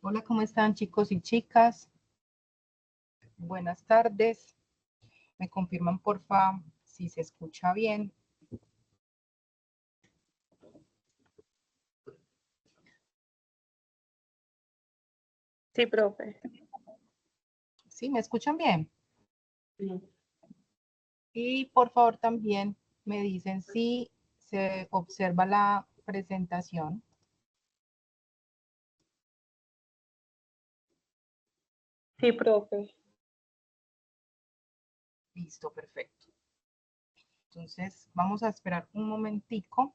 Hola, ¿cómo están chicos y chicas? Buenas tardes. ¿Me confirman, porfa, si se escucha bien? Sí, profe. ¿Sí? ¿Me escuchan bien? Sí. Y por favor también me dicen si se observa la presentación. Sí, profe. Listo, perfecto. Entonces vamos a esperar un momentico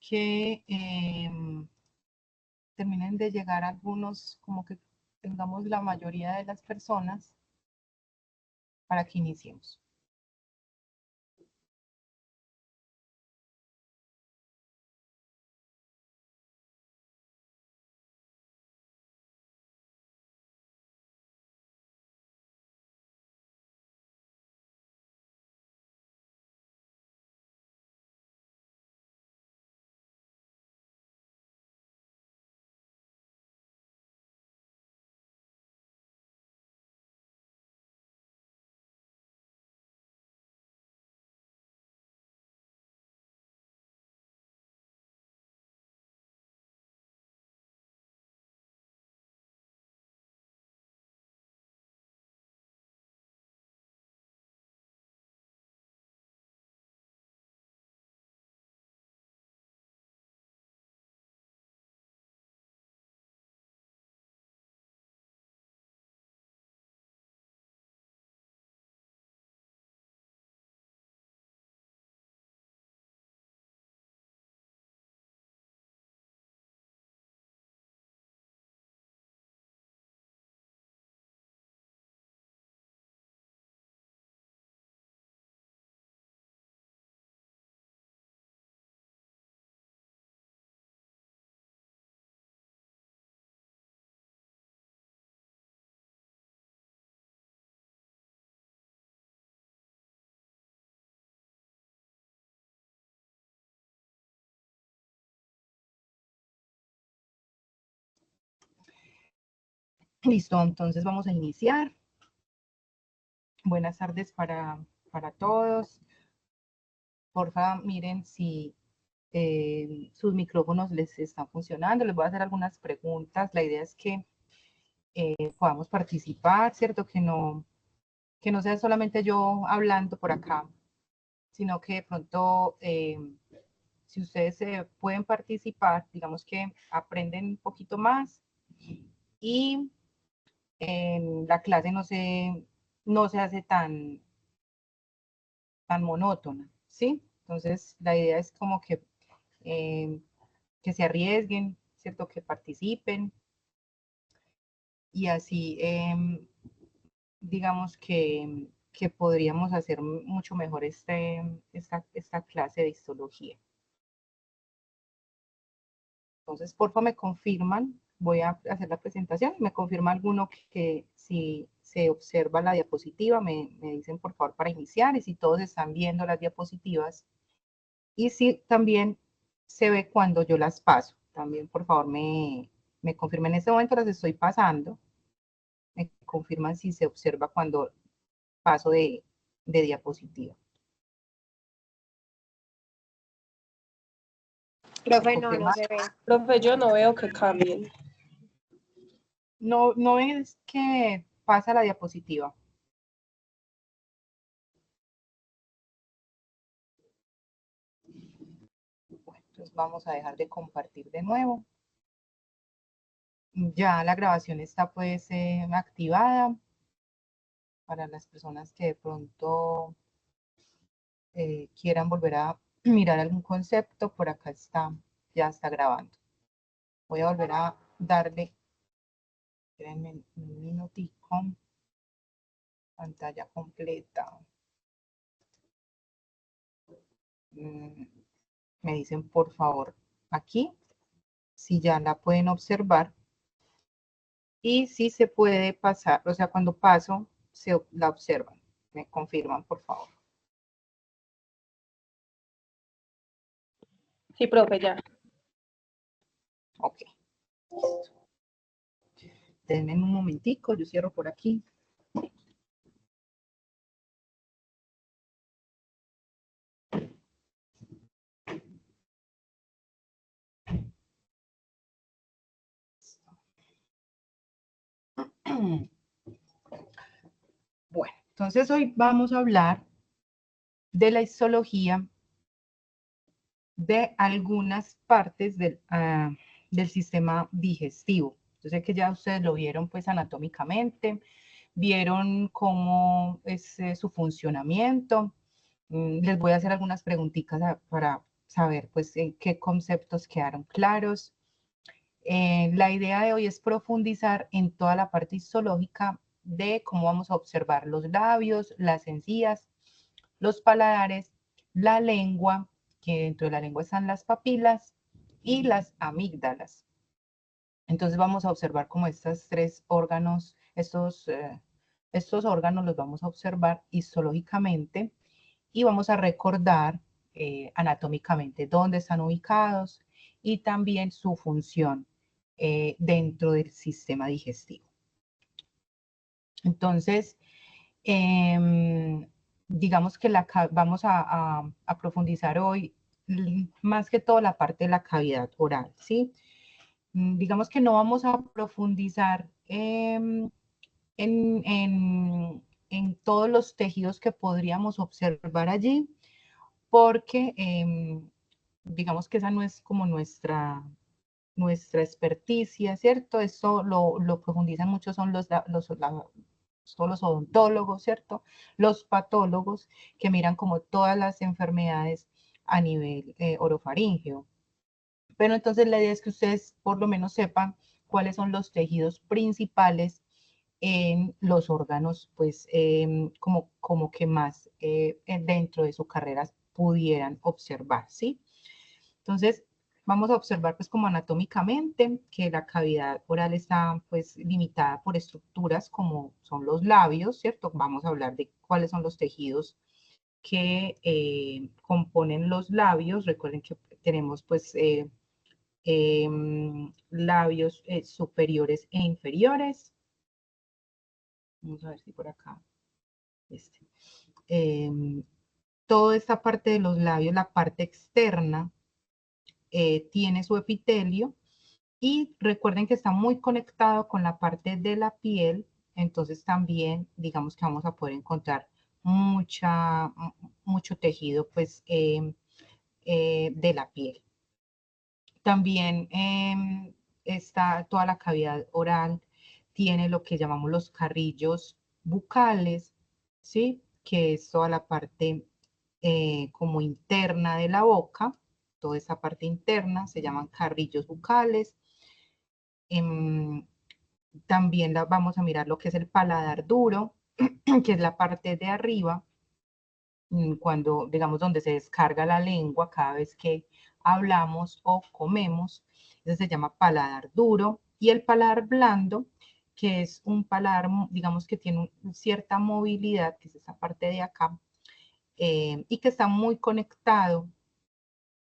que terminen de llegar algunos, como que tengamos la mayoría de las personas para que iniciemos. Listo, entonces vamos a iniciar. Buenas tardes para todos. Porfa, miren si sus micrófonos les están funcionando. Les voy a hacer algunas preguntas. La idea es que podamos participar, ¿cierto? Que no sea solamente yo hablando por acá, sino que de pronto, si ustedes pueden participar, digamos que aprenden un poquito más y la clase no se hace tan monótona, ¿sí? Entonces, la idea es como que se arriesguen, ¿cierto? Que participen y así, digamos que podríamos hacer mucho mejor esta clase de histología. Entonces, porfa, me confirman, voy a hacer la presentación, me confirma alguno que si se observa la diapositiva, me dicen por favor para iniciar, y si todos están viendo las diapositivas, y si también se ve cuando yo las paso. También, por favor, me confirman en este momento, las estoy pasando. Me confirman si se observa cuando paso de diapositiva. Profe, no se ve. Profe, yo no veo que cambien. No es que pasa la diapositiva. Bueno, entonces vamos a dejar de compartir de nuevo. Ya la grabación está pues activada para las personas que de pronto quieran volver a mirar algún concepto. Por acá está, ya está grabando. Voy a volver a darle, espérenme un minutico, pantalla completa. Me dicen por favor aquí si ya la pueden observar y si se puede pasar, o sea, cuando paso la observan. Me confirman por favor. Sí, profe, ya. Ok. Denme un momentico, yo cierro por aquí. Bueno, entonces hoy vamos a hablar de la histología de algunas partes del sistema digestivo. Yo sé que ya ustedes lo vieron pues anatómicamente, vieron cómo es su funcionamiento. Les voy a hacer algunas preguntitas para saber pues en qué conceptos quedaron claros. La idea de hoy es profundizar en toda la parte histológica de cómo vamos a observar los labios, las encías, los paladares, la lengua, que dentro de la lengua están las papilas y las amígdalas. Entonces vamos a observar como estos tres órganos, estos órganos los vamos a observar histológicamente y vamos a recordar anatómicamente dónde están ubicados y también su función dentro del sistema digestivo. Entonces, digamos que vamos a profundizar hoy más que todo la parte de la cavidad oral, ¿sí? Digamos que no vamos a profundizar en todos los tejidos que podríamos observar allí, porque digamos que esa no es como nuestra experticia, ¿cierto? Eso lo profundizan mucho son son los odontólogos, ¿cierto? Los patólogos que miran como todas las enfermedades a nivel orofaríngeo. Pero entonces la idea es que ustedes por lo menos sepan cuáles son los tejidos principales en los órganos, pues como que más dentro de su carrera pudieran observar, ¿sí? Entonces, vamos a observar pues como anatómicamente que la cavidad oral está pues limitada por estructuras como son los labios, ¿cierto? Vamos a hablar de cuáles son los tejidos que componen los labios. Recuerden que tenemos pues labios superiores e inferiores. Vamos a ver si por acá. Toda esta parte de los labios, la parte externa, tiene su epitelio y recuerden que está muy conectado con la parte de la piel, entonces también digamos que vamos a poder encontrar mucho tejido pues de la piel. También está toda la cavidad oral, tiene lo que llamamos los carrillos bucales, ¿sí? Que es toda la parte como interna de la boca, toda esa parte interna se llaman carrillos bucales. También vamos a mirar lo que es el paladar duro, que es la parte de arriba, cuando, digamos, donde se descarga la lengua cada vez que hablamos o comemos. Ese se llama paladar duro. Y el paladar blando, que es un paladar, digamos, que tiene cierta movilidad, que es esa parte de acá, y que está muy conectado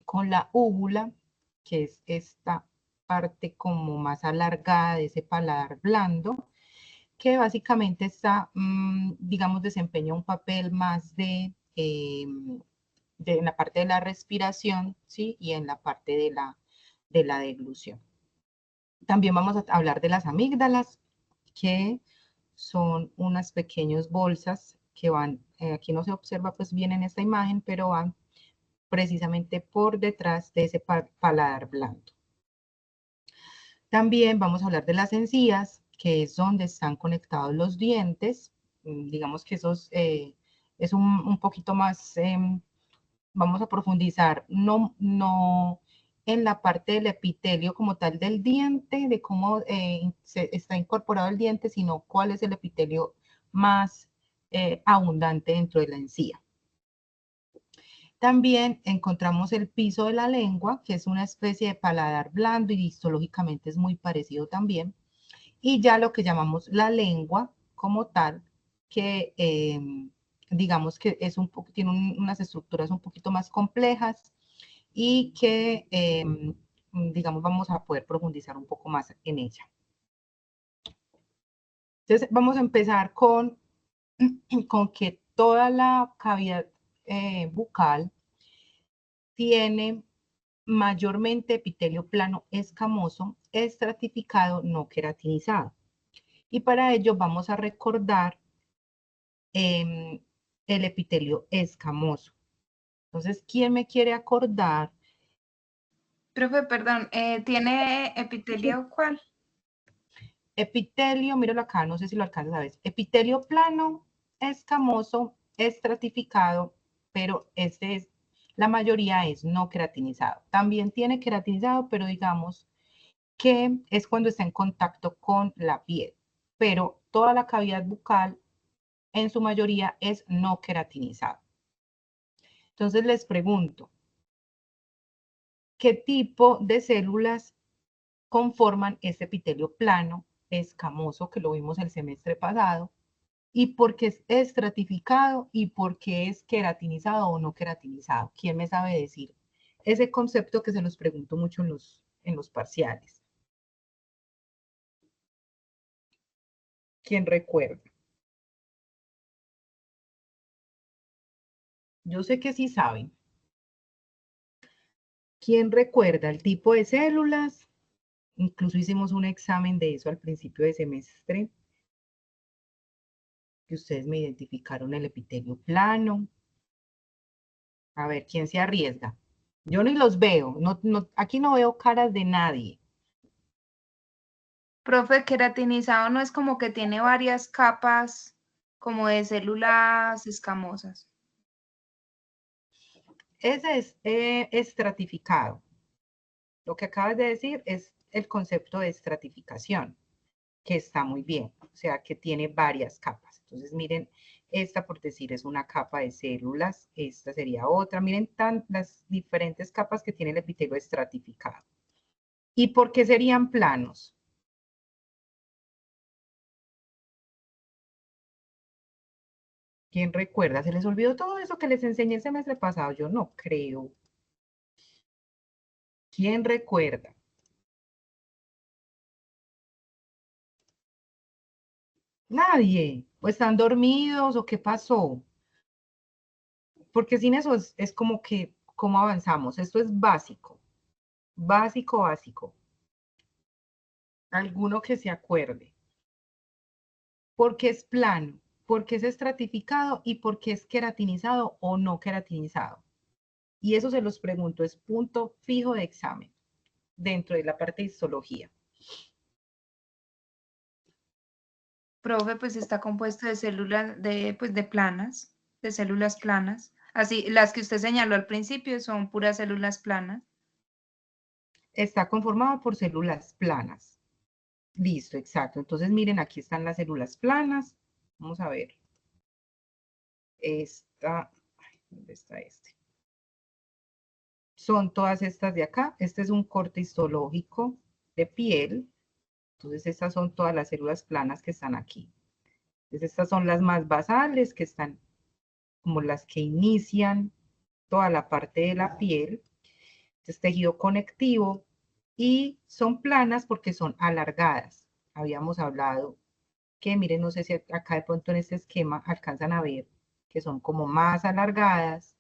con la úvula, que es esta parte como más alargada de ese paladar blando, que básicamente está, digamos, desempeña un papel más en la parte de la respiración, ¿sí? Y en la parte de la deglución. También vamos a hablar de las amígdalas, que son unas pequeñas bolsas que van, aquí no se observa pues bien en esta imagen, pero van precisamente por detrás de ese paladar blando. También vamos a hablar de las encías, que es donde están conectados los dientes. Digamos que eso es un poquito más, vamos a profundizar, no en la parte del epitelio como tal del diente, de cómo está incorporado el diente, sino cuál es el epitelio más abundante dentro de la encía. También encontramos el piso de la lengua, que es una especie de paladar blando y histológicamente es muy parecido también. Y ya lo que llamamos la lengua como tal, que digamos que tiene unas estructuras un poquito más complejas y que digamos, vamos a poder profundizar un poco más en ella. Entonces, vamos a empezar con que toda la cavidad bucal tiene mayormente epitelio plano escamoso, estratificado, no queratinizado. Y para ello vamos a recordar el epitelio escamoso. Entonces, ¿quién me quiere acordar? Profe, perdón, ¿tiene epitelio cuál? Epitelio, míralo acá, no sé si lo alcanzas a ver. Epitelio plano, escamoso, estratificado, pero la mayoría es no queratinizado. También tiene queratinizado, pero digamos que es cuando está en contacto con la piel. Pero toda la cavidad bucal, en su mayoría, es no queratinizado. Entonces les pregunto, ¿qué tipo de células conforman este epitelio plano, escamoso, que lo vimos el semestre pasado? ¿Y por qué es estratificado y por qué es queratinizado o no queratinizado? ¿Quién me sabe decir ese concepto que se los pregunto mucho en los parciales? ¿Quién recuerda? Yo sé que sí saben. ¿Quién recuerda el tipo de células? Incluso hicimos un examen de eso al principio de semestre, que ustedes me identificaron el epitelio plano. A ver, ¿quién se arriesga? Yo ni los veo, aquí no veo caras de nadie. Profe, queratinizado no es como que tiene varias capas como de células escamosas. Ese es estratificado. Lo que acabas de decir es el concepto de estratificación, que está muy bien, o sea, que tiene varias capas. Entonces, miren, esta por decir es una capa de células, esta sería otra. Miren las diferentes capas que tiene el epitelio estratificado. ¿Y por qué serían planos? ¿Quién recuerda? ¿Se les olvidó todo eso que les enseñé el semestre pasado? Yo no creo. ¿Quién recuerda? Nadie. ¿O están dormidos o qué pasó? Porque sin eso es como que, ¿cómo avanzamos? Esto es básico. Básico, básico. Alguno que se acuerde. Porque es plano, porque es estratificado y porque es queratinizado o no queratinizado. Y eso se los pregunto, es punto fijo de examen dentro de la parte de histología. Profe, pues está compuesto de células de planas, de células planas. Así, las que usted señaló al principio son puras células planas. Está conformado por células planas. Listo, exacto. Entonces, miren, aquí están las células planas. Vamos a ver. ¿Dónde está este? Son todas estas de acá. Este es un corte histológico de piel. Entonces, estas son todas las células planas que están aquí. Entonces, estas son las más basales, que están como las que inician toda la parte de la piel. Este es tejido conectivo y son planas porque son alargadas. Habíamos hablado que, miren, no sé si acá de pronto en este esquema alcanzan a ver que son como más alargadas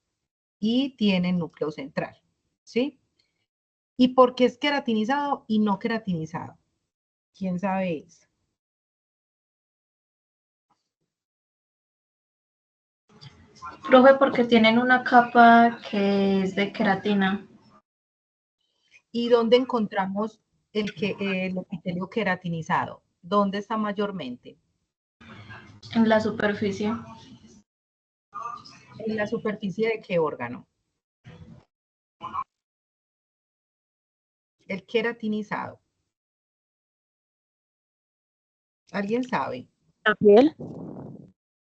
y tienen núcleo central, ¿sí? ¿Y por qué es queratinizado y no queratinizado? ¿Quién sabe eso? Profe, porque tienen una capa que es de queratina. ¿Y dónde encontramos el epitelio queratinizado? ¿Dónde está mayormente? En la superficie. ¿En la superficie de qué órgano? El queratinizado. ¿Alguien sabe? ¿La piel?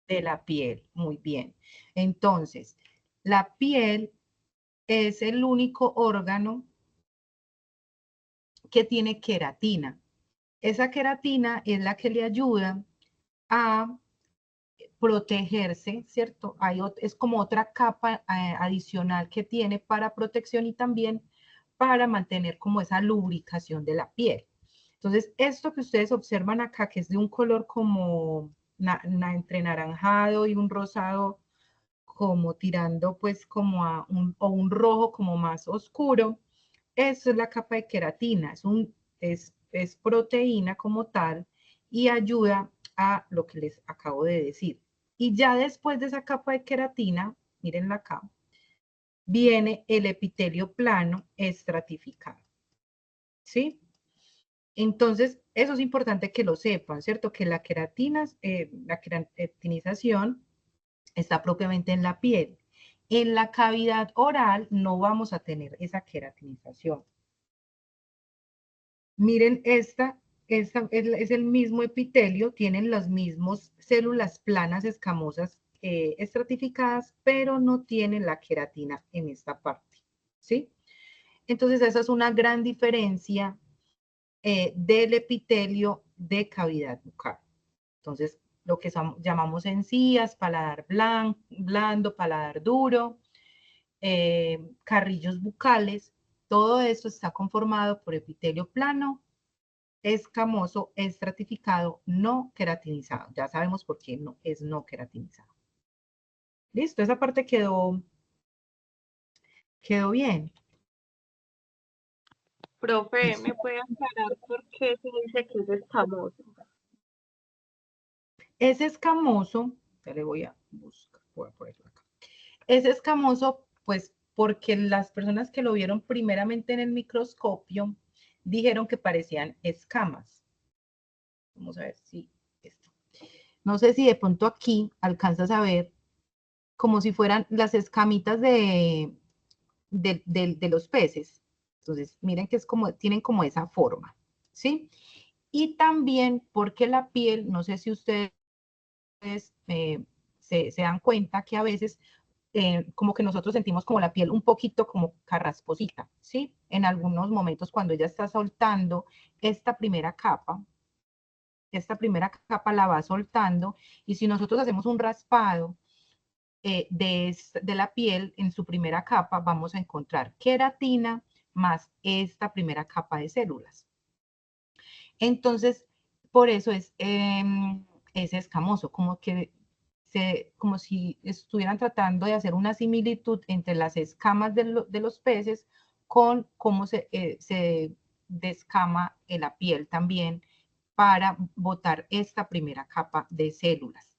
De la piel, muy bien. Entonces, la piel es el único órgano que tiene queratina. Esa queratina es la que le ayuda a protegerse, ¿cierto? Es como otra capa adicional que tiene para protección y también para mantener como esa lubricación de la piel. Entonces, esto que ustedes observan acá, que es de un color como entre naranjado y un rosado, como tirando pues como a un rojo como más oscuro, eso es la capa de queratina, es proteína como tal y ayuda a lo que les acabo de decir. Y ya después de esa capa de queratina, mírenla acá, viene el epitelio plano estratificado, ¿sí? Entonces, eso es importante que lo sepan, ¿cierto? Que la queratinización está propiamente en la piel. En la cavidad oral no vamos a tener esa queratinización. Miren, esta es el mismo epitelio, tienen las mismas células planas escamosas estratificadas, pero no tienen la queratina en esta parte, ¿sí? Entonces, esa es una gran diferencia del epitelio de cavidad bucal. Entonces, lo que llamamos encías, paladar blando, paladar duro, carrillos bucales, todo esto está conformado por epitelio plano, escamoso, estratificado, no queratinizado. Ya sabemos por qué no es no queratinizado. Listo, esa parte quedó bien. Profe, ¿me puede aclarar por qué se dice que es escamoso? Es escamoso, ya le voy a buscar, voy a ponerlo acá. Es escamoso, pues, porque las personas que lo vieron primeramente en el microscopio dijeron que parecían escamas. Vamos a ver si esto. No sé si de pronto aquí alcanzas a ver como si fueran las escamitas de los peces. Entonces, miren que es como, tienen como esa forma, ¿sí? Y también porque la piel, no sé si ustedes se dan cuenta que a veces como que nosotros sentimos como la piel un poquito como carrasposita, ¿sí? En algunos momentos cuando ella está soltando esta primera capa la va soltando y si nosotros hacemos un raspado de la piel en su primera capa, vamos a encontrar queratina más esta primera capa de células. Entonces, por eso es escamoso, como si estuvieran tratando de hacer una similitud entre las escamas de los peces con cómo se descama en la piel también para botar esta primera capa de células.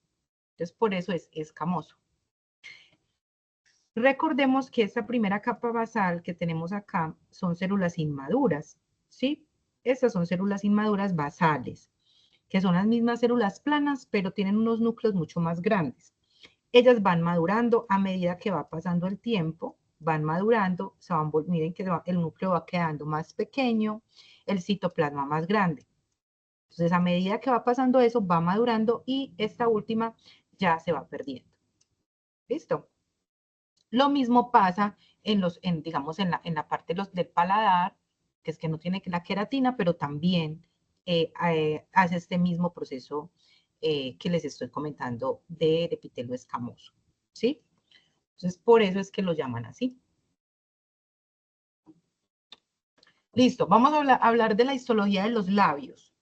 Entonces, por eso es escamoso. Recordemos que esta primera capa basal que tenemos acá son células inmaduras, ¿sí? Estas son células inmaduras basales, que son las mismas células planas, pero tienen unos núcleos mucho más grandes. Ellas van madurando a medida que va pasando el tiempo, van madurando, miren que el núcleo va quedando más pequeño, el citoplasma más grande. Entonces, a medida que va pasando eso, va madurando y esta última ya se va perdiendo. ¿Listo? Lo mismo pasa digamos, en la parte del paladar, que es que no tiene la queratina, pero también hace este mismo proceso que les estoy comentando del epitelio escamoso, ¿sí? Entonces, por eso es que lo llaman así. Listo, vamos a hablar de la histología de los labios.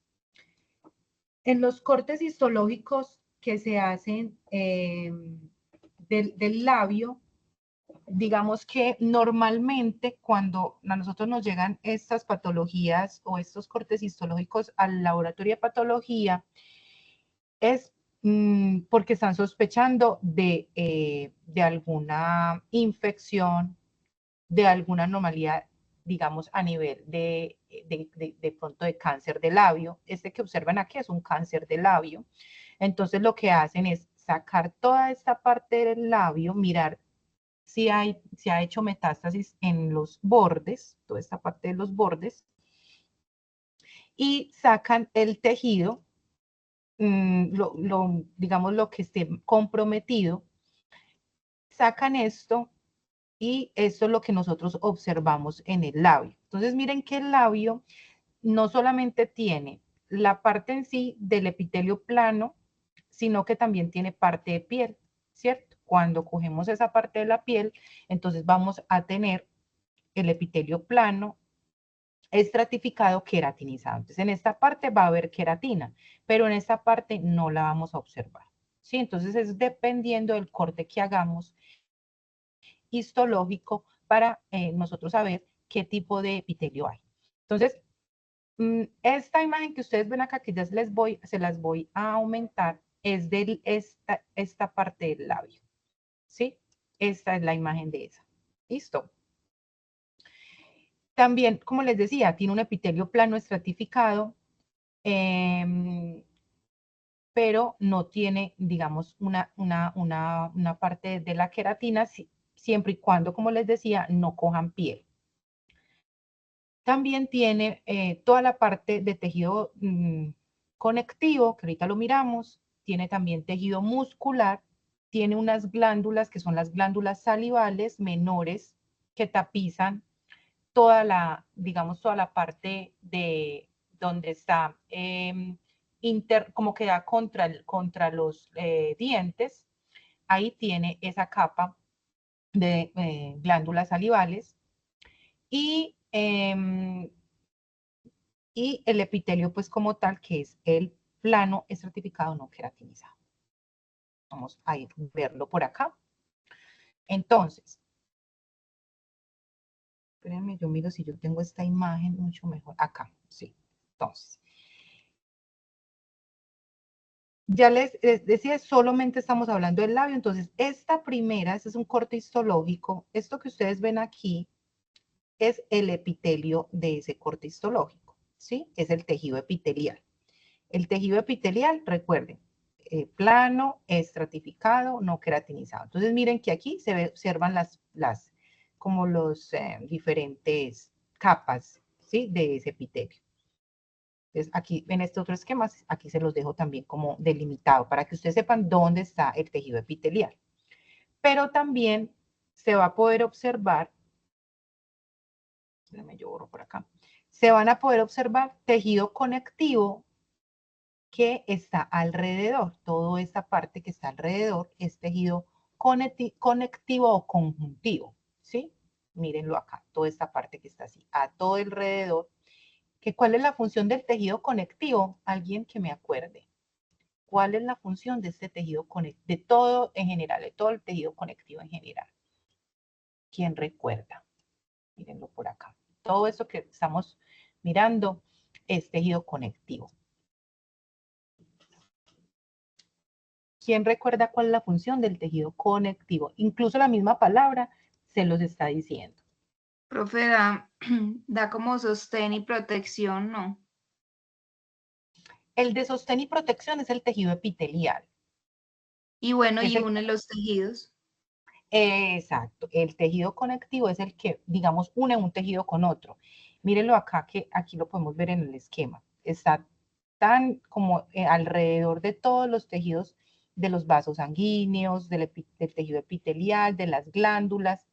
En los cortes histológicos que se hacen del labio, digamos que normalmente cuando a nosotros nos llegan estas patologías o estos cortes histológicos al laboratorio de patología, es porque están sospechando de alguna infección, de alguna anomalía, digamos, a nivel de pronto de cáncer de labio. Este que observan aquí es un cáncer de labio. Entonces lo que hacen es sacar toda esta parte del labio, mirar si ha hecho metástasis en los bordes, toda esta parte de los bordes, y sacan el tejido, digamos lo que esté comprometido, sacan esto y esto es lo que nosotros observamos en el labio. Entonces miren que el labio no solamente tiene la parte en sí del epitelio plano, sino que también tiene parte de piel, ¿cierto? Cuando cogemos esa parte de la piel, entonces vamos a tener el epitelio plano, estratificado, queratinizado. Entonces, en esta parte va a haber queratina, pero en esta parte no la vamos a observar. ¿Sí? Entonces, es dependiendo del corte que hagamos histológico para nosotros saber qué tipo de epitelio hay. Entonces, esta imagen que ustedes ven acá, que ya se las voy a aumentar, es de esta parte del labio. ¿Sí? Esta es la imagen de esa. ¿Listo? También, como les decía, tiene un epitelio plano estratificado, pero no tiene, digamos, una parte de la queratina, siempre y cuando, como les decía, no cojan piel. También tiene toda la parte de tejido conectivo, que ahorita lo miramos. Tiene también tejido muscular. Tiene unas glándulas que son las glándulas salivales menores que tapizan toda la, digamos, toda la parte de donde está como que da contra los dientes. Ahí tiene esa capa de glándulas salivales. Y el epitelio, pues como tal, que es el plano estratificado no queratinizado. Vamos a verlo por acá. Entonces, espérenme, yo miro si yo tengo esta imagen mucho mejor. Acá, sí. Entonces, ya les decía, solamente estamos hablando del labio. Entonces, esta primera, este es un corte histológico. Esto que ustedes ven aquí es el epitelio de ese corte histológico, ¿sí? Es el tejido epitelial. El tejido epitelial, recuerden, plano, estratificado, no queratinizado. Entonces miren que aquí se observan como los diferentes capas, ¿sí? De ese epitelio. Entonces aquí en este otro esquema, aquí se los dejo también como delimitado para que ustedes sepan dónde está el tejido epitelial. Pero también se va a poder observar, déjame yo borro por acá, se van a poder observar tejido conectivo que está alrededor. Toda esta parte que está alrededor es tejido conectivo o conjuntivo, ¿sí? Mírenlo acá, toda esta parte que está así, a todo alrededor. ¿Cuál es la función del tejido conectivo? Alguien que me acuerde. ¿Cuál es la función de este tejido conectivo? De todo en general, de todo el tejido conectivo en general. ¿Quién recuerda? Mírenlo por acá. Todo esto que estamos mirando es tejido conectivo. ¿Quién recuerda cuál es la función del tejido conectivo? Incluso la misma palabra se los está diciendo. Profe, da como sostén y protección, ¿no? El de sostén y protección es el tejido epitelial. Y bueno, y une los tejidos. Exacto. El tejido conectivo es el que, digamos, une un tejido con otro. Mírenlo acá, que aquí lo podemos ver en el esquema. Está tan como alrededor de todos los tejidos de los vasos sanguíneos, del tejido epitelial, de las glándulas.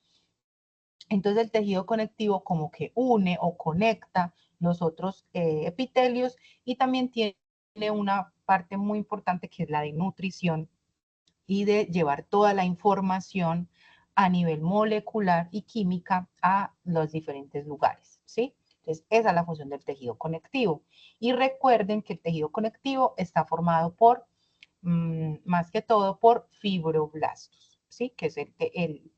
Entonces el tejido conectivo como que une o conecta los otros epitelios y también tiene una parte muy importante que es la de nutrición y de llevar toda la información a nivel molecular y química a los diferentes lugares, ¿sí? Entonces esa es la función del tejido conectivo. Y recuerden que el tejido conectivo está formado por, más que todo, por fibroblastos, ¿sí? Que es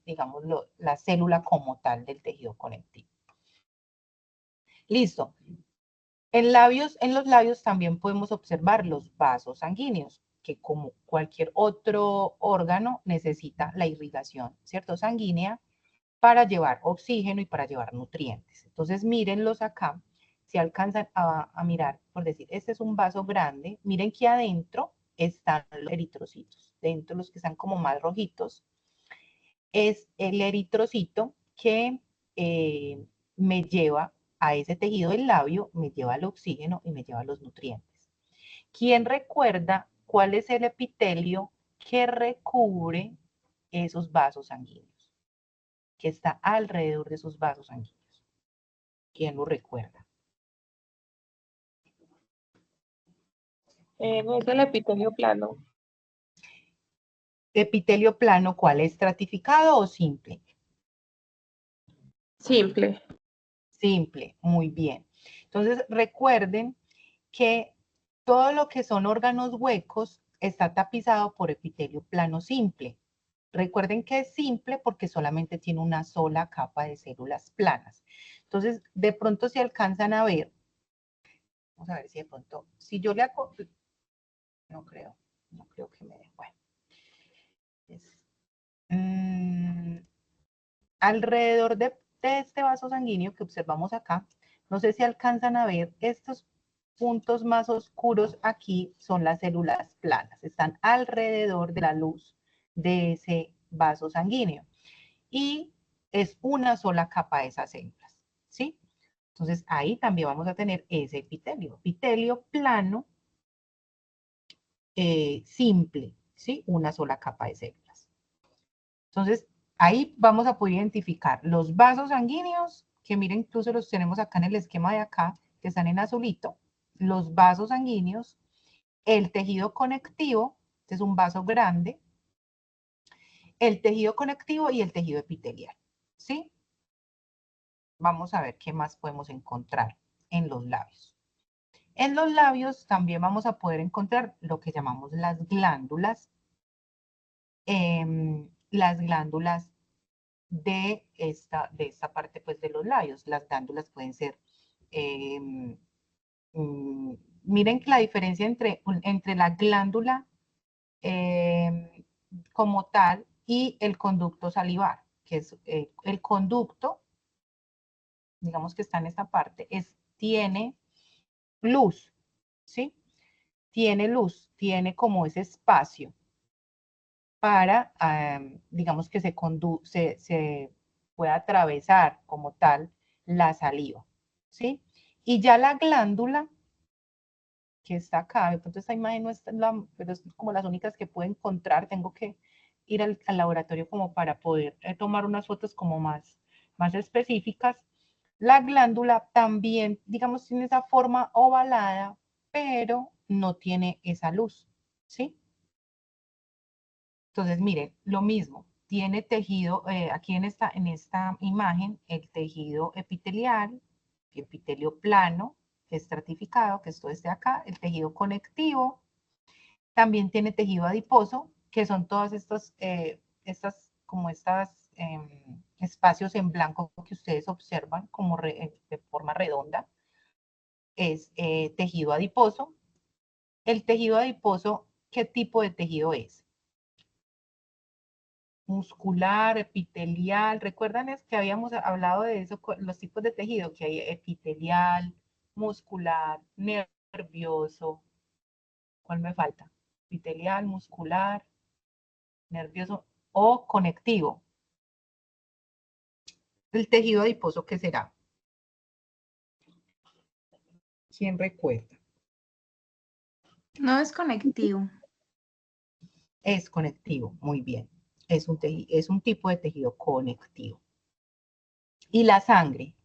digamos, la célula como tal del tejido conectivo. Listo. En los labios también podemos observar los vasos sanguíneos, que como cualquier otro órgano necesita la irrigación, ¿cierto? Sanguínea para llevar oxígeno y para llevar nutrientes. Entonces mírenlos acá, si alcanzan a mirar, por decir, este es un vaso grande, miren que adentro están los eritrocitos, dentro los que están como más rojitos, es el eritrocito que me lleva a ese tejido del labio, me lleva al oxígeno y me lleva a los nutrientes. ¿Quién recuerda cuál es el epitelio que recubre esos vasos sanguíneos? Que está alrededor de esos vasos sanguíneos. ¿Quién lo recuerda? No es el epitelio plano. Epitelio plano, ¿cuál es? ¿Estratificado o simple? Simple. Simple, muy bien. Entonces, recuerden que todo lo que son órganos huecos está tapizado por epitelio plano simple. Recuerden que es simple porque solamente tiene una sola capa de células planas. Entonces, de pronto si alcanzan a ver, vamos a ver si de pronto, si yo le hago, no creo que me dé, bueno. Alrededor de este vaso sanguíneo que observamos acá, no sé si alcanzan a ver estos puntos más oscuros aquí son las células planas, están alrededor de la luz de ese vaso sanguíneo y es una sola capa de esas células, ¿sí? Entonces ahí también vamos a tener ese epitelio plano simple, ¿sí? Una sola capa de células. Entonces ahí vamos a poder identificar los vasos sanguíneos, que miren, incluso los tenemos acá en el esquema de acá, que están en azulito, los vasos sanguíneos, el tejido conectivo, este es un vaso grande, el tejido conectivo y el tejido epitelial, ¿sí? Vamos a ver qué más podemos encontrar en los labios. En los labios también vamos a poder encontrar lo que llamamos las glándulas de esta parte pues de los labios. Las glándulas pueden ser, miren que la diferencia entre la glándula como tal y el conducto salivar, que es el conducto, digamos que está en esta parte, tiene luz, ¿sí? Tiene luz, tiene como ese espacio para, digamos que se pueda atravesar como tal la saliva, ¿sí? Y ya la glándula que está acá, de pronto esta imagen no está, pero es como las únicas que puedo encontrar, tengo que ir al laboratorio como para poder tomar unas fotos como más específicas. La glándula también, digamos, tiene esa forma ovalada, pero no tiene esa luz, ¿sí? Entonces, miren, lo mismo, tiene tejido, aquí en esta imagen, el tejido epitelial, epitelio plano, estratificado, que esto es de acá, el tejido conectivo, también tiene tejido adiposo, que son todas estos, espacios en blanco que ustedes observan como de forma redonda, es tejido adiposo. El tejido adiposo, ¿qué tipo de tejido es? Muscular, epitelial. ¿Recuerdan que habíamos hablado de eso, los tipos de tejido? Que hay epitelial, muscular, nervioso. ¿Cuál me falta? Epitelial, muscular, nervioso o conectivo. El tejido adiposo, ¿qué será? ¿Quién recuerda? No es conectivo. Es conectivo, muy bien. Es un tipo de tejido conectivo. ¿Y la sangre?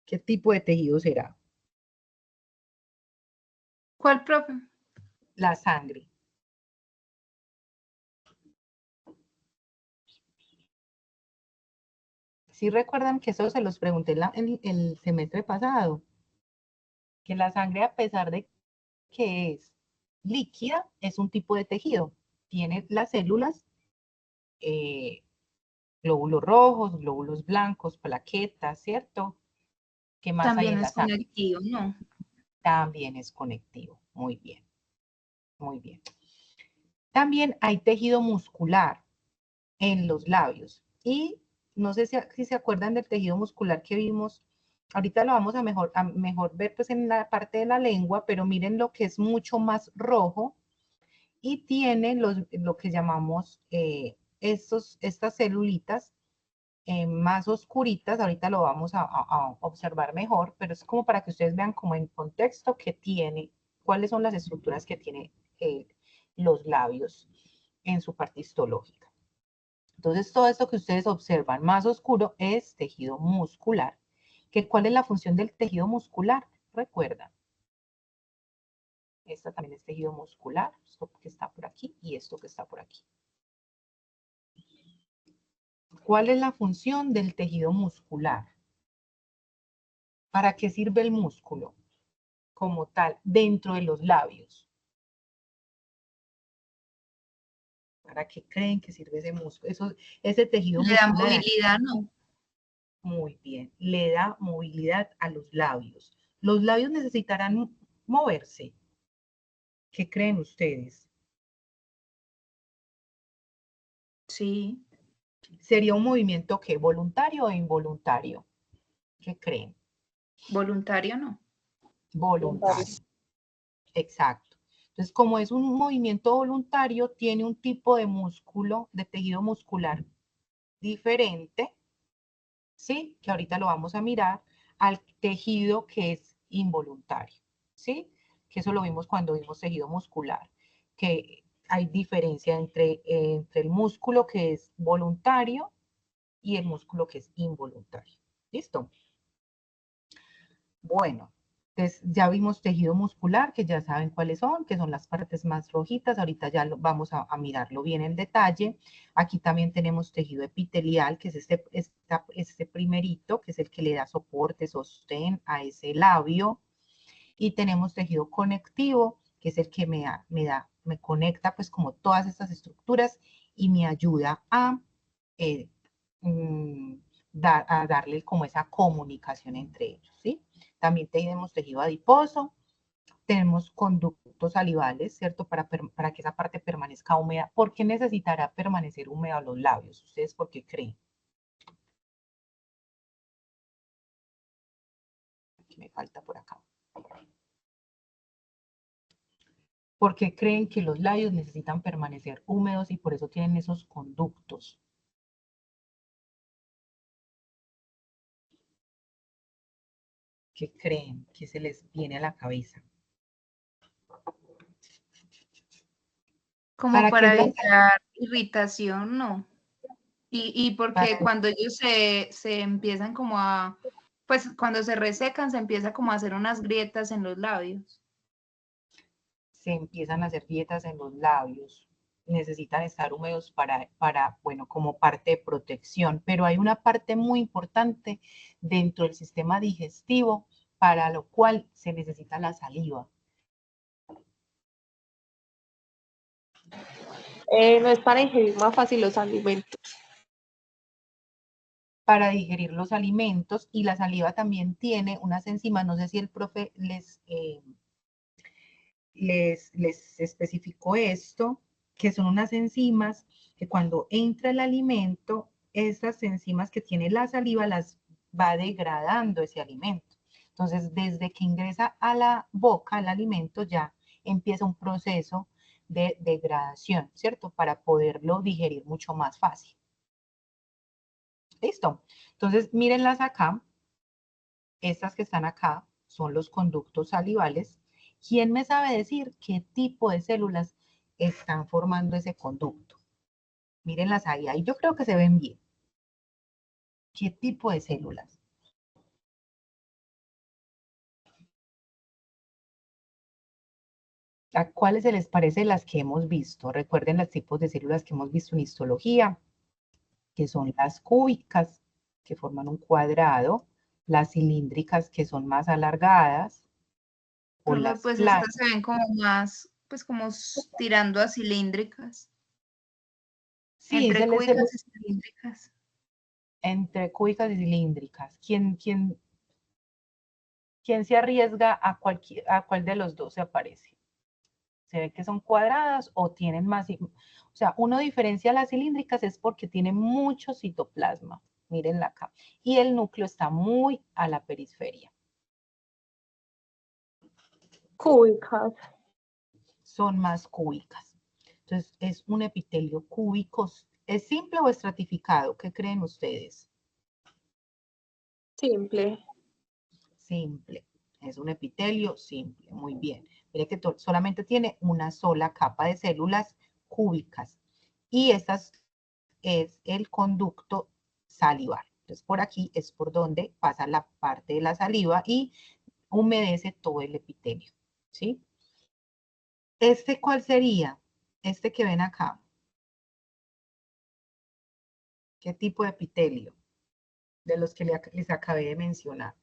¿Qué tipo de tejido será? ¿Cuál, profe? La sangre. ¿Sí recuerdan que eso se los pregunté el semestre pasado? Que la sangre, a pesar de que es líquida, es un tipo de tejido. Tiene las células, glóbulos rojos, glóbulos blancos, plaquetas, ¿cierto? ¿Qué más hay También en la es sangre? conectivo, ¿no? También es conectivo. Muy bien, muy bien. También hay tejido muscular en los labios. Y no sé si se acuerdan del tejido muscular que vimos. Ahorita lo vamos a mejor ver pues en la parte de la lengua, pero miren lo que es mucho más rojo y tiene lo que llamamos estas celulitas más oscuritas. Ahorita lo vamos a observar mejor, pero es como para que ustedes vean como en contexto que tiene, cuáles son las estructuras que tiene los labios en su parte histológica. Entonces, todo esto que ustedes observan más oscuro es tejido muscular. ¿Cuál es la función del tejido muscular? Recuerdan. Esta también es tejido muscular, esto que está por aquí y esto que está por aquí. ¿Cuál es la función del tejido muscular? ¿Para qué sirve el músculo como tal dentro de los labios? ¿Para qué creen que sirve ese músculo? Ese tejido Le da muscular. movilidad, ¿no? Muy bien, le da movilidad a los labios. Los labios necesitarán moverse. ¿Qué creen ustedes? Sí, ¿Sería un movimiento qué? ¿Voluntario o involuntario? ¿Qué creen? voluntario no. Voluntario. Exacto. Entonces, como es un movimiento voluntario, tiene un tipo de músculo, de tejido muscular diferente, ¿sí? Que ahorita lo vamos a mirar, al tejido que es involuntario, ¿sí? Que eso lo vimos cuando vimos tejido muscular, que hay diferencia entre el músculo que es voluntario y el músculo que es involuntario. ¿Listo? Bueno, entonces ya vimos tejido muscular, que ya saben cuáles son, que son las partes más rojitas. Ahorita ya vamos a mirarlo bien en detalle. Aquí también tenemos tejido epitelial, que es este primerito, que es el que le da soporte, sostén a ese labio. Y tenemos tejido conectivo, que es el que me conecta pues como todas estas estructuras y me ayuda a, eh, mm, a darle como esa comunicación entre ellos, ¿sí? También tenemos tejido adiposo, tenemos conductos salivales, ¿cierto? Para que esa parte permanezca húmeda. ¿Por qué necesitará permanecer húmeda los labios? ¿Ustedes por qué creen? Aquí me falta por acá. ¿Por qué creen que los labios necesitan permanecer húmedos y por eso tienen esos conductos? ¿Qué creen que se les viene a la cabeza? Como ¿Para qué es para la evitar irritación, no. Y porque para, cuando ellos se empiezan como a, pues cuando se resecan, se empieza como a hacer unas grietas en los labios. se empiezan a hacer dietas en los labios? Necesitan estar húmedos bueno, como parte de protección, pero hay una parte muy importante dentro del sistema digestivo para lo cual se necesita la saliva. No es para ingerir más fácil los alimentos. Para digerir los alimentos y la saliva también tiene unas enzimas, no sé si el profe les especificó esto, que son unas enzimas que cuando entra el alimento, esas enzimas que tiene la saliva las va degradando ese alimento. Entonces, desde que ingresa a la boca el alimento ya empieza un proceso de degradación, ¿cierto? Para poderlo digerir mucho más fácil. ¿Listo? Entonces, mírenlas acá. Estas que están acá son los conductos salivales. ¿Quién me sabe decir qué tipo de células están formando ese conducto? Mírenlas ahí, ahí yo creo que se ven bien. ¿Qué tipo de células? ¿A cuáles se les parece las que hemos visto? Recuerden los tipos de células que hemos visto en histología, que son las cúbicas, que forman un cuadrado, las cilíndricas, que son más alargadas, o Profe, las pues planas. estas se ven como más, pues como tirando a cilíndricas, Sí, entre cúbicas y cilíndricas. entre cúbicas y cilíndricas. ¿Quién se arriesga a cuál de los dos se aparece? ¿Se ve que son cuadradas o tienen más? O sea, uno diferencia las cilíndricas es porque tienen mucho citoplasma. Mírenla acá. Y el núcleo está muy a la periferia. Cúbicas. Son más cúbicas. Entonces, es un epitelio cúbico. ¿Es simple o estratificado? ¿Qué creen ustedes? Simple. Simple. Es un epitelio simple. Muy bien. Mire que solamente tiene una sola capa de células cúbicas. Y estas es el conducto salival. Entonces, por aquí es por donde pasa la parte de la saliva y humedece todo el epitelio. ¿Sí? ¿Cuál sería? Este que ven acá. ¿Qué tipo de epitelio? De los que les acabé de mencionar.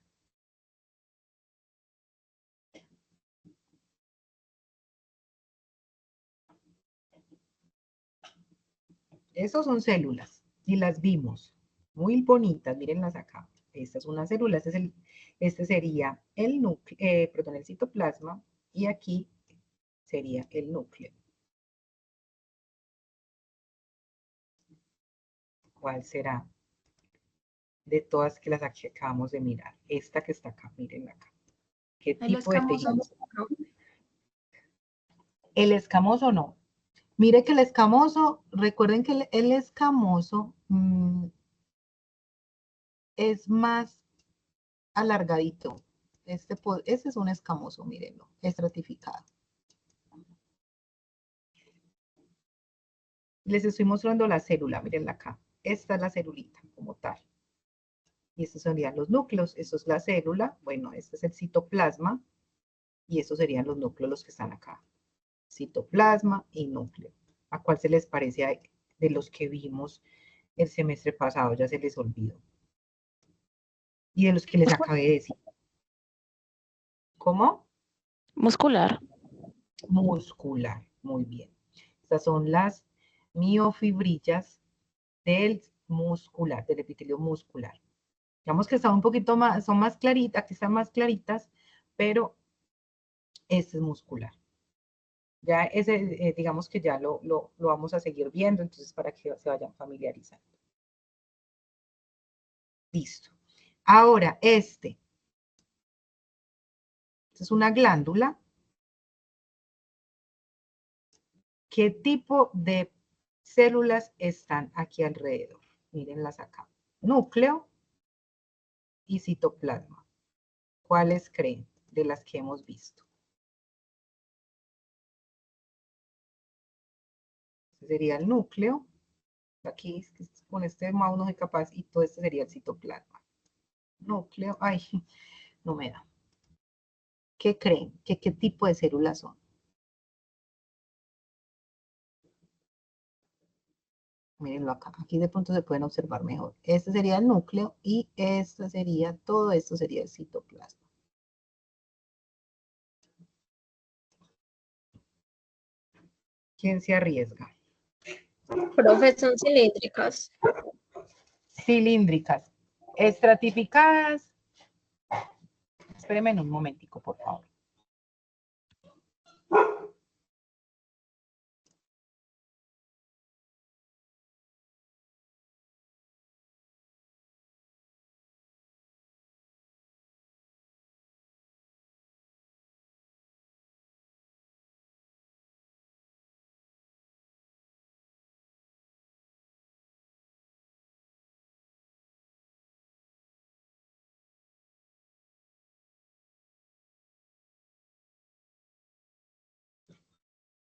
Esos son células y las vimos. Muy bonitas, mírenlas acá. Esta es una célula, este sería el núcleo, perdón, el citoplasma, y aquí sería el núcleo. ¿Cuál será? De todas que las acabamos de mirar. Esta que está acá, mírenla acá. ¿Qué El tipo de escamoso. tejido? El escamoso no. Mire que el escamoso, recuerden que el escamoso es más alargadito. Este es un escamoso, mírenlo, estratificado. Les estoy mostrando la célula, mírenla acá. Esta es la celulita como tal. Y estos serían los núcleos. Esto es la célula. Bueno, este es el citoplasma. Y estos serían los núcleos los que están acá. Citoplasma y núcleo. ¿A cuál se les parece de los que vimos el semestre pasado? Ya se les olvidó. Y de los que les acabé de decir. ¿Cómo? Muscular. Muscular. Muy bien. Estas son las miofibrillas del muscular, del epitelio muscular. Digamos que están un poquito más, son más claritas, aquí están más claritas, pero este es muscular. Ya ese, digamos que ya lo vamos a seguir viendo, entonces para que se vayan familiarizando. Listo. Ahora, esta es una glándula. ¿Qué tipo de células están aquí alrededor? Mírenlas acá. Núcleo y citoplasma. ¿Cuáles creen de las que hemos visto? Este sería el núcleo. Aquí con este mouse no soy capaz y todo este sería el citoplasma. Núcleo, ay, no me da. ¿Qué creen? ¿Qué tipo de células son? Mírenlo acá. Aquí de pronto se pueden observar mejor. Este sería el núcleo y este sería, todo esto sería el citoplasma. ¿Quién se arriesga? Profe, son cilíndricas. Cilíndricas. Estratificadas. Espérenme un momentico, por favor.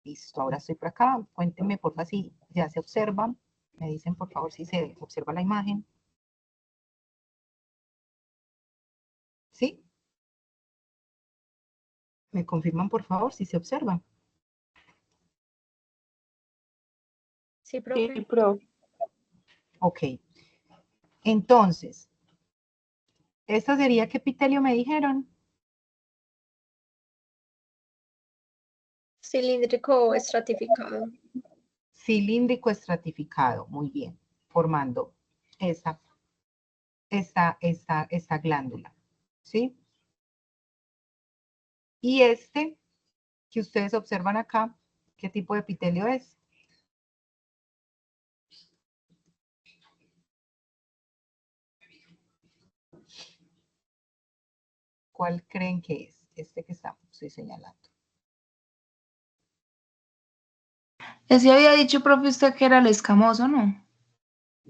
Listo, ahora estoy por acá. Cuéntenme, por favor, si ya se observan. Me dicen, por favor, si se observa la imagen. ¿Sí? ¿Me confirman, por favor, si se observan? Sí, profe. Sí, profe. Ok. Entonces, ¿esta sería qué epitelio me dijeron? Cilíndrico o estratificado. Cilíndrico estratificado. Muy bien. Formando esta glándula. ¿Sí? Y este que ustedes observan acá, ¿qué tipo de epitelio es? ¿Cuál creen que es? Este que estoy señalando. Ese había dicho, profe, usted que era el escamoso, ¿no?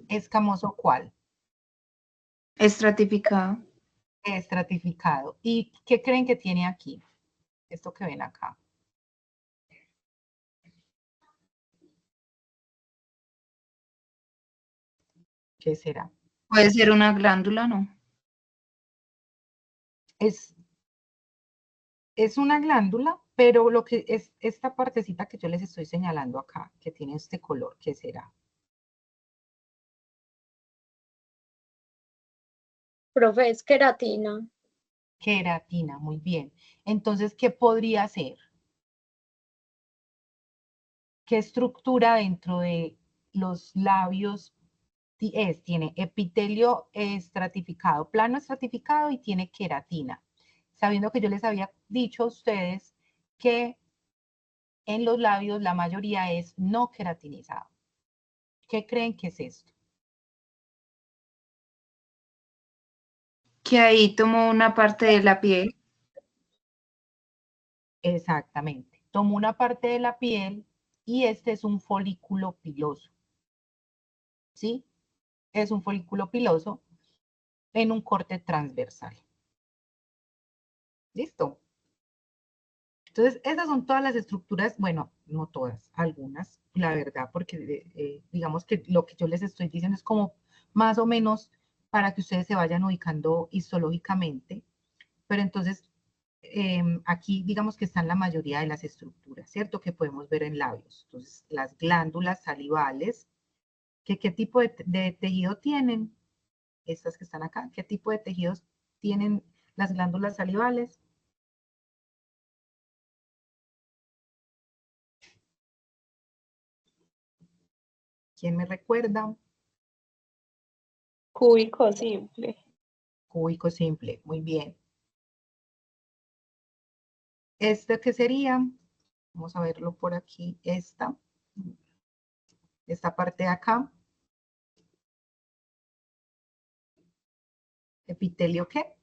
¿Escamoso cuál? Estratificado. Estratificado. ¿Y qué creen que tiene aquí? Esto que ven acá. ¿Qué será? Puede ser una glándula, ¿no? Es una glándula, pero lo que es esta partecita que yo les estoy señalando acá, que tiene este color, ¿qué será? Profe, es queratina. Queratina, muy bien. Entonces, ¿qué podría ser? ¿Qué estructura dentro de los labios tiene epitelio estratificado, plano estratificado y tiene queratina? Sabiendo que yo les había dicho a ustedes que en los labios la mayoría es no queratinizado. ¿Qué creen que es esto? Que ahí tomó una parte de la piel. Exactamente. Tomo una parte de la piel y este es un folículo piloso. ¿Sí? Es un folículo piloso en un corte transversal. ¿Listo? Entonces, esas son todas las estructuras, bueno, no todas, algunas, la verdad, porque digamos que lo que yo les estoy diciendo es como más o menos para que ustedes se vayan ubicando histológicamente, pero entonces aquí digamos que están la mayoría de las estructuras, ¿cierto? Que podemos ver en labios. Entonces, las glándulas salivales, ¿qué tipo de tejido tienen? Estas que están acá, ¿qué tipo de tejidos tienen las glándulas salivales? ¿Quién me recuerda? Cúbico simple. Cúbico simple, muy bien. ¿Este qué sería? Vamos a verlo por aquí. Esta parte de acá. ¿Epitelio qué?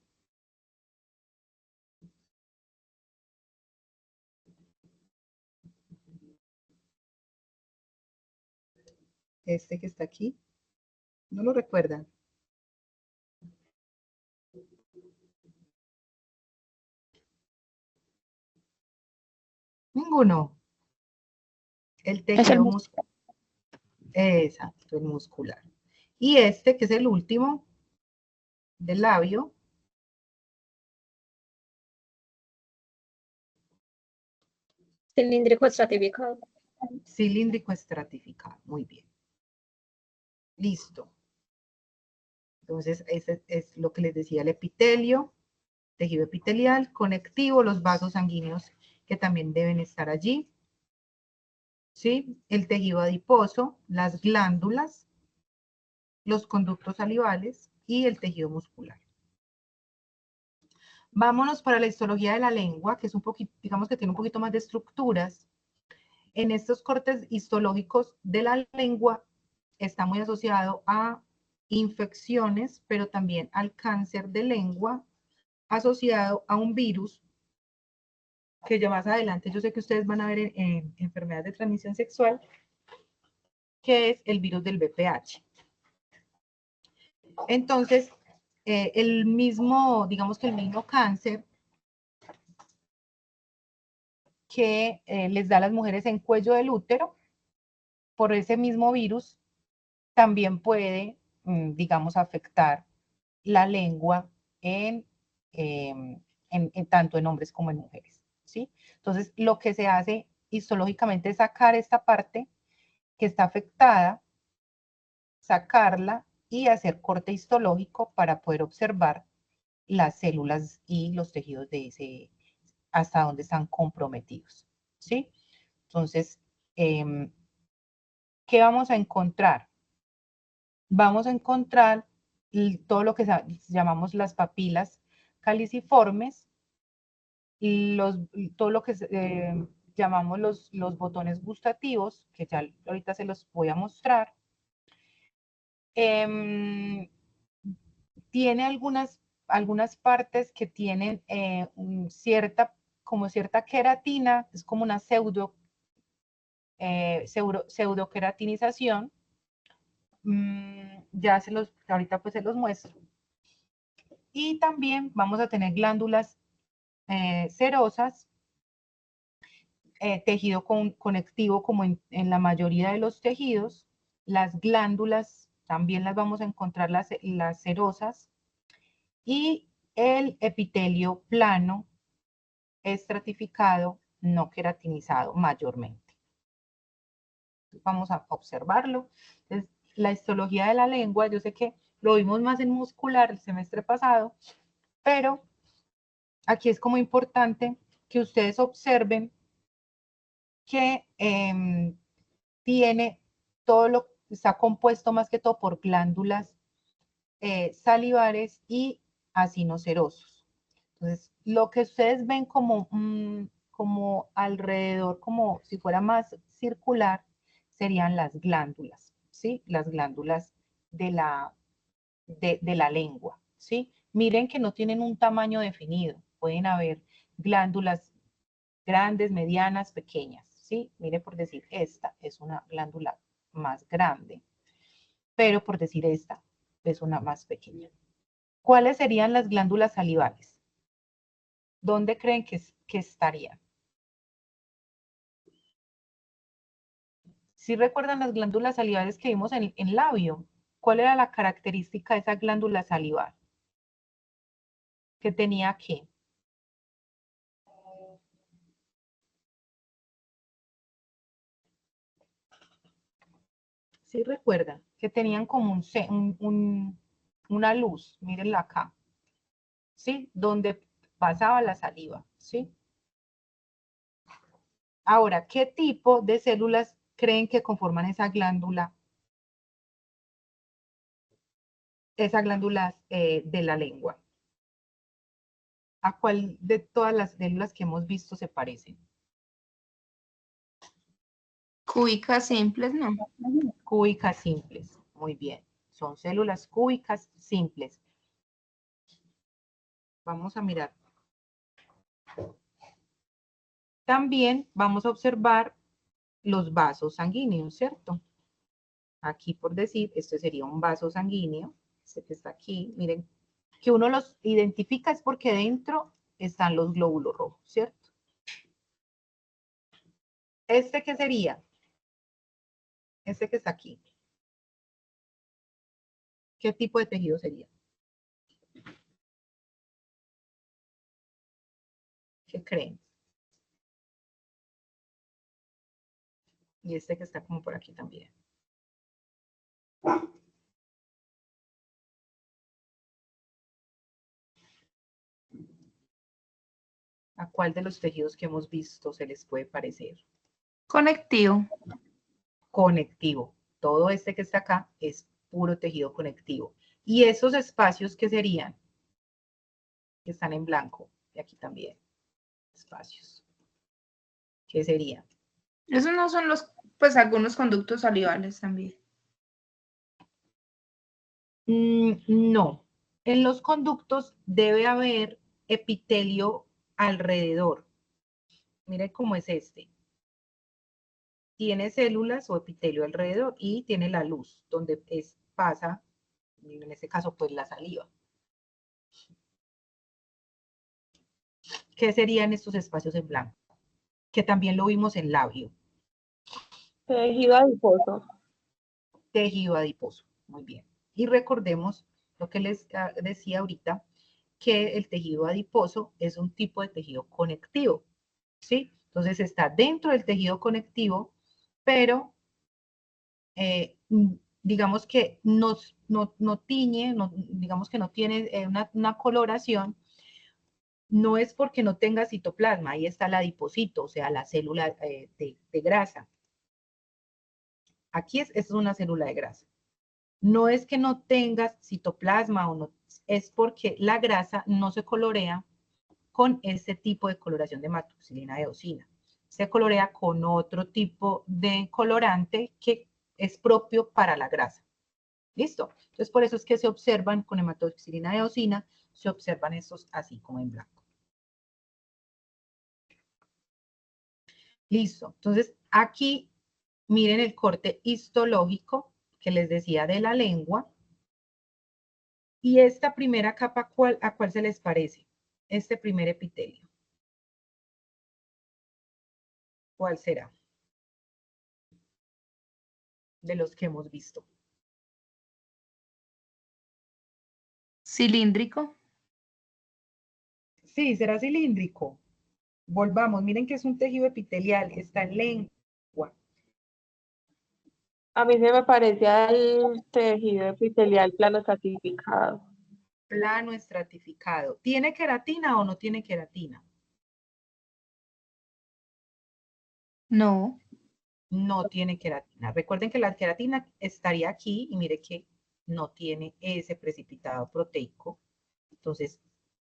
Este que está aquí. ¿No lo recuerdan? Ninguno. El tejido muscular. Exacto, el muscular. Y este, que es el último del labio. Cilíndrico estratificado. Cilíndrico estratificado. Muy bien. Listo. Entonces, ese es lo que les decía, el epitelio, tejido epitelial, conectivo, los vasos sanguíneos que también deben estar allí. ¿Sí? El tejido adiposo, las glándulas, los conductos salivales y el tejido muscular. Vámonos para la histología de la lengua, que es un poquito, digamos que tiene un poquito más de estructuras. En estos cortes histológicos de la lengua está muy asociado a infecciones, pero también al cáncer de lengua, asociado a un virus que ya más adelante yo sé que ustedes van a ver en enfermedades de transmisión sexual, que es el virus del VPH. Entonces, digamos que el mismo cáncer que les da a las mujeres en cuello del útero, por ese mismo virus, también puede, digamos, afectar la lengua tanto en hombres como en mujeres, ¿sí? Entonces, lo que se hace histológicamente es sacar esta parte que está afectada, sacarla y hacer corte histológico para poder observar las células y los tejidos de hasta donde están comprometidos, ¿sí? Entonces, ¿qué vamos a encontrar? Vamos a encontrar todo lo que llamamos las papilas caliciformes, todo lo que llamamos los botones gustativos, que ya ahorita se los voy a mostrar. Tiene algunas partes que tienen como cierta queratina, es como una pseudoqueratinización. Ya ahorita pues se los muestro. Y también vamos a tener glándulas cerosas, tejido conectivo como en la mayoría de los tejidos. Las glándulas también las vamos a encontrar las cerosas. Y el epitelio plano, estratificado, no queratinizado mayormente. Vamos a observarlo. Entonces, la histología de la lengua, yo sé que lo vimos más en muscular el semestre pasado, pero aquí es como importante que ustedes observen que tiene todo lo que está compuesto más que todo por glándulas salivares y acinocerosos. Entonces, lo que ustedes ven como, como alrededor, como si fuera más circular, serían las glándulas, ¿sí? Las glándulas de la lengua, ¿sí? Miren que no tienen un tamaño definido. Pueden haber glándulas grandes, medianas, pequeñas, ¿sí? Mire, por decir, esta es una glándula más grande, pero por decir esta es una más pequeña. ¿Cuáles serían las glándulas salivales? ¿Dónde creen que estarían? Si recuerdan las glándulas salivales que vimos en labio, ¿cuál era la característica de esa glándula salival? Que tenía ¿qué? Sí recuerdan que tenían como una luz, mírenla acá, ¿sí? Donde pasaba la saliva, ¿sí? Ahora, ¿qué tipo de células creen que conforman esa glándula? Esa glándula de la lengua. ¿A cuál de todas las células que hemos visto se parecen? Cúbicas simples, ¿no? Cúbicas simples. Muy bien. Son células cúbicas simples. Vamos a mirar. También vamos a observar los vasos sanguíneos, ¿cierto? Aquí por decir, esto sería un vaso sanguíneo. Este que está aquí, miren, que uno los identifica es porque dentro están los glóbulos rojos, ¿cierto? ¿Este qué sería? Este que está aquí. ¿Qué tipo de tejido sería? ¿Qué creen? Y este que está como por aquí también. ¿A cuál de los tejidos que hemos visto se les puede parecer? Conectivo. Conectivo. Todo este que está acá es puro tejido conectivo. ¿Y esos espacios qué serían? Que están en blanco. Y aquí también. Espacios. ¿Qué serían? Esos no son los, pues algunos conductos salivales también. No. En los conductos debe haber epitelio alrededor. Mire cómo es este. Tiene células o epitelio alrededor y tiene la luz, donde pasa, en este caso, pues la saliva. ¿Qué serían estos espacios en blanco? Que también lo vimos en labio. Tejido adiposo. Tejido adiposo. Muy bien. Y recordemos lo que les decía ahorita, que el tejido adiposo es un tipo de tejido conectivo, ¿sí? Entonces está dentro del tejido conectivo, pero digamos que no tiñe, digamos que no tiene una coloración, no es porque no tenga citoplasma, ahí está el adipocito, o sea, la célula de grasa. Aquí es una célula de grasa. No es que no tengas citoplasma o no, es porque la grasa no se colorea con este tipo de coloración de hematoxilina eosina. Se colorea con otro tipo de colorante que es propio para la grasa. ¿Listo? Entonces, por eso es que se observan con hematoxilina eosina, se observan estos así como en blanco. Listo. Entonces, aquí miren el corte histológico que les decía de la lengua. Y esta primera capa, ¿a cuál se les parece? Este primer epitelio. ¿Cuál será? De los que hemos visto. Cilíndrico. Sí, será cilíndrico. Volvamos, miren que es un tejido epitelial, está en lengua. A mí se me parece al tejido epitelial plano estratificado. Plano estratificado. ¿Tiene queratina o no tiene queratina? No, No tiene queratina. Recuerden que la queratina estaría aquí y mire que no tiene ese precipitado proteico. Entonces,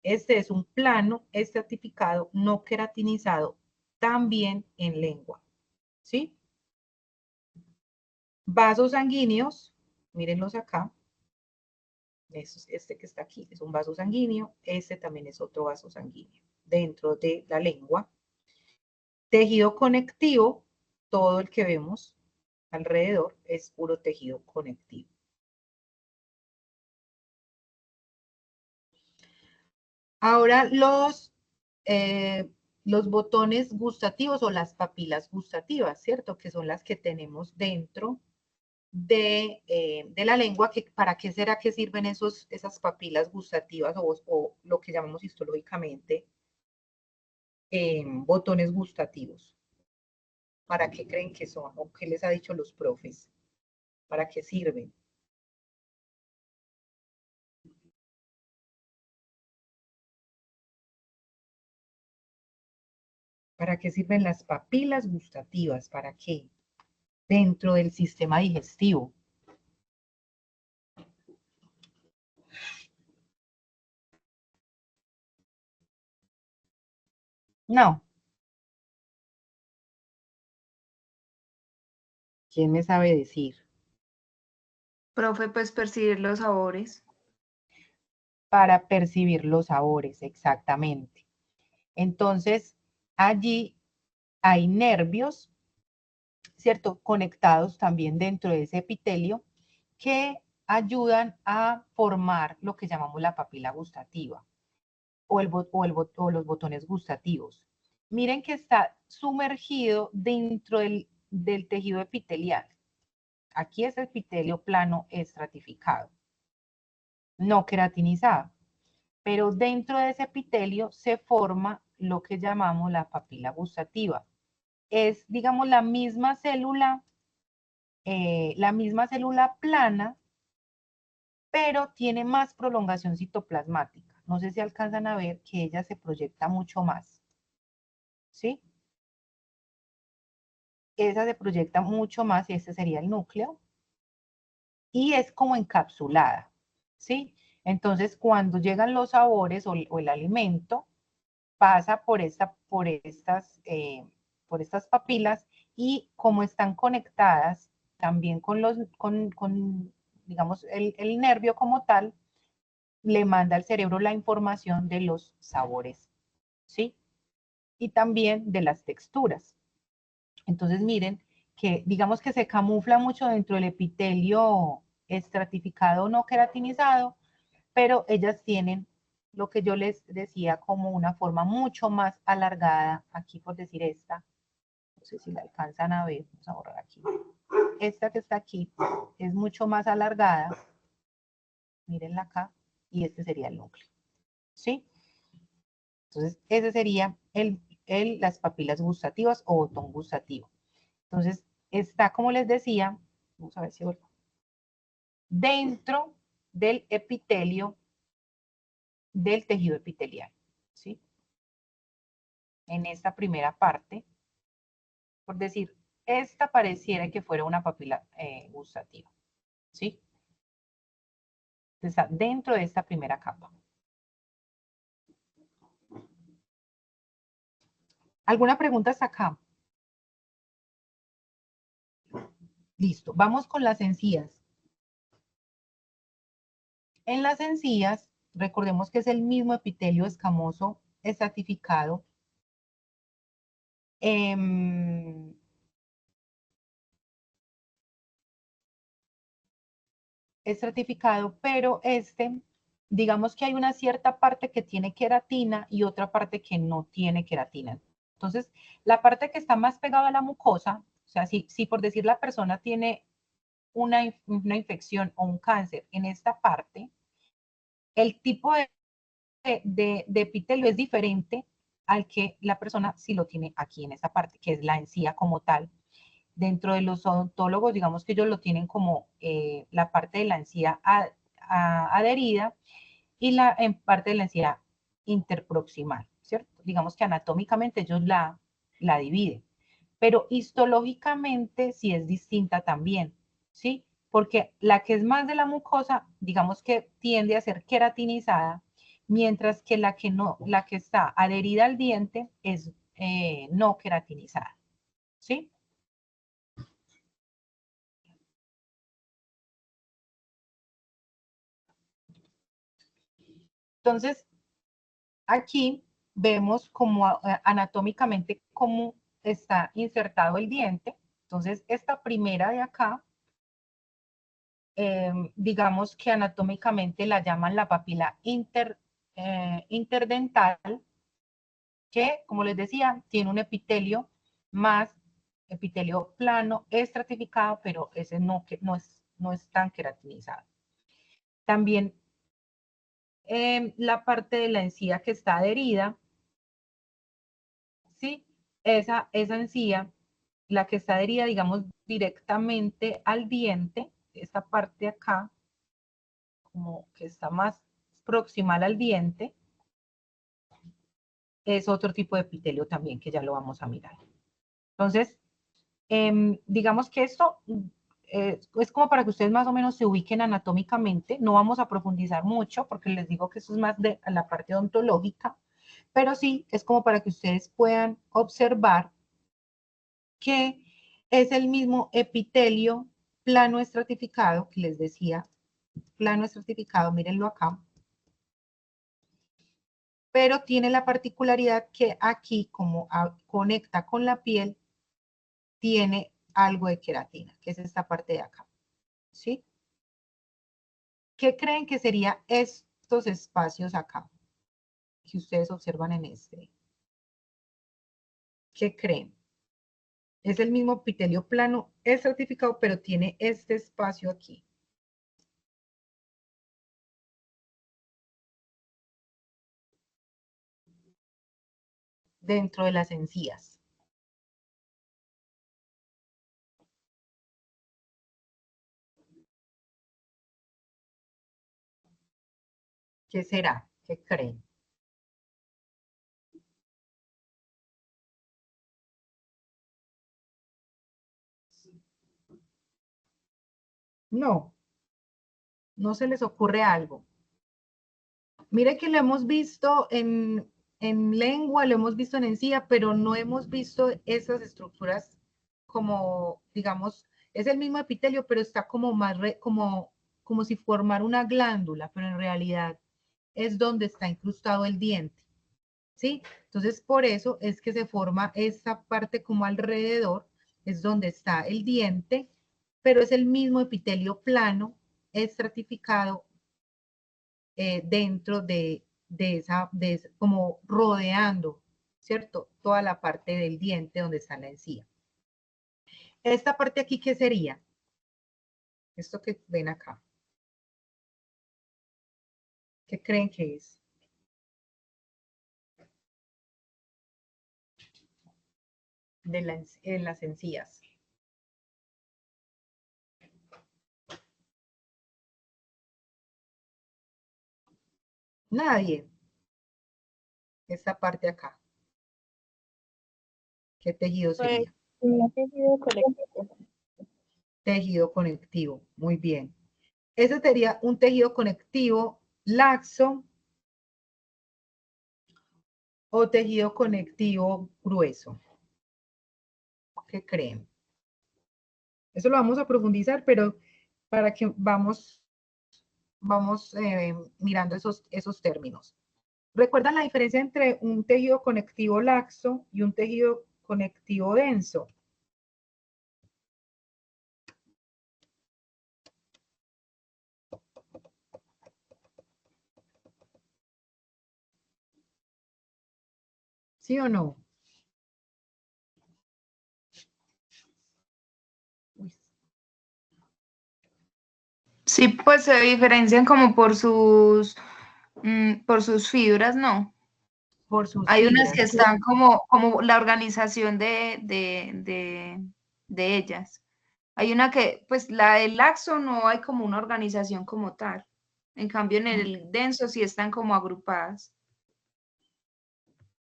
este es un plano estratificado no queratinizado también en lengua. ¿Sí? Vasos sanguíneos, mírenlos acá. Este que está aquí es un vaso sanguíneo, este también es otro vaso sanguíneo dentro de la lengua. Tejido conectivo, todo el que vemos alrededor es puro tejido conectivo. Ahora los botones gustativos o las papilas gustativas, ¿cierto? Que son las que tenemos dentro de la lengua. ¿Para qué será que sirven esas papilas gustativas o lo que llamamos histológicamente botones gustativos? ¿Para qué creen que son? ¿O qué les ha dicho los profes? ¿Para qué sirven? ¿Para qué sirven las papilas gustativas? ¿Para qué? Dentro del sistema digestivo. No. ¿Quién me sabe decir? profe, pues percibir los sabores. Para percibir los sabores, exactamente. Entonces, allí hay nervios, ¿cierto? Conectados también dentro de ese epitelio que ayudan a formar lo que llamamos la papila gustativa o los botones gustativos. Miren que está sumergido dentro del tejido epitelial. Aquí es epitelio plano estratificado, no queratinizado. Pero dentro de ese epitelio se forma lo que llamamos la papila gustativa. Es, digamos, la misma célula plana, pero tiene más prolongación citoplasmática. No sé si alcanzan a ver que ella se proyecta mucho más. ¿Sí? Esa se proyecta mucho más y este sería el núcleo. Y es como encapsulada. ¿Sí? Entonces, cuando llegan los sabores o el alimento, pasa por estas papilas y como están conectadas también digamos, el nervio como tal, le manda al cerebro la información de los sabores, ¿sí? Y también de las texturas. Entonces, miren que digamos que se camufla mucho dentro del epitelio estratificado no queratinizado, pero ellas tienen lo que yo les decía como una forma mucho más alargada, aquí por decir esta, no sé si la alcanzan a ver, vamos a borrar aquí, esta que está aquí es mucho más alargada, mírenla acá, y este sería el núcleo, ¿sí? Entonces, ese sería las papilas gustativas o botón gustativo. Entonces, está, como les decía, vamos a ver si vuelvo, dentro del epitelio del tejido epitelial, ¿sí? En esta primera parte, por decir, esta pareciera que fuera una papila gustativa, ¿sí? Está dentro de esta primera capa. ¿Alguna pregunta hasta acá? Listo, vamos con las encías. En las encías, recordemos que es el mismo epitelio escamoso estratificado. Pero digamos que hay una cierta parte que tiene queratina y otra parte que no tiene queratina. Entonces, la parte que está más pegada a la mucosa, o sea, si por decir la persona tiene una infección o un cáncer en esta parte, el tipo de epitelio es diferente al que la persona sí lo tiene aquí en esta parte, que es la encía como tal. Dentro de los odontólogos, digamos que ellos lo tienen como la parte de la encía adherida y en parte de la encía interproximal, ¿cierto? Digamos que anatómicamente ellos la dividen, pero histológicamente sí es distinta también, ¿sí? Porque la que es más de la mucosa, digamos que tiende a ser queratinizada, mientras que la que está adherida al diente es no queratinizada, ¿sí? Entonces, aquí vemos como anatómicamente cómo está insertado el diente. Entonces, esta primera de acá, digamos que anatómicamente la llaman la papila interdental, que, como les decía, tiene un epitelio más epitelio plano, estratificado, pero ese no es tan queratinizado. También la parte de la encía que está adherida, ¿sí? Esa encía, la que está adherida, digamos, directamente al diente, esta parte acá, como que está más proximal al diente, es otro tipo de epitelio también, que ya lo vamos a mirar. Entonces, digamos que esto es como para que ustedes más o menos se ubiquen anatómicamente. No vamos a profundizar mucho, porque les digo que eso es más de la parte odontológica, pero sí es como para que ustedes puedan observar que es el mismo epitelio plano estratificado que les decía, plano estratificado, mírenlo acá, pero tiene la particularidad que aquí, como conecta con la piel, tiene algo de queratina, que es esta parte de acá, ¿sí? ¿Qué creen que serían estos espacios acá que ustedes observan en este? ¿Qué creen? Es el mismo epitelio plano estratificado, pero tiene este espacio aquí. Dentro de las encías. ¿Qué será? ¿Qué creen? No, no se les ocurre algo. Mire que lo hemos visto en lengua, lo hemos visto en encía, pero no hemos visto esas estructuras como, digamos, es el mismo epitelio, pero está como más, como si formara una glándula, pero en realidad es donde está incrustado el diente, ¿sí? Entonces, por eso es que se forma esta parte como alrededor, es donde está el diente, pero es el mismo epitelio plano, estratificado, dentro de como rodeando, ¿cierto? Toda la parte del diente donde está la encía. Esta parte aquí, ¿qué sería? Esto que ven acá. ¿Qué creen que es? En las encías. Nadie. Esta parte acá. ¿Qué tejido sería? Un tejido conectivo. Tejido conectivo. Muy bien. Ese sería un tejido conectivo laxo o tejido conectivo grueso. ¿Qué creen? Eso lo vamos a profundizar, pero para que vamos mirando esos términos. ¿Recuerdan la diferencia entre un tejido conectivo laxo y un tejido conectivo denso? ¿Sí o no? Uy, Sí, pues se diferencian como por sus fibras, ¿no? por sus Hay unas fibras. que están como la organización de ellas. Hay una que, pues la del laxo no hay como una organización como tal. En cambio, en el denso sí están como agrupadas.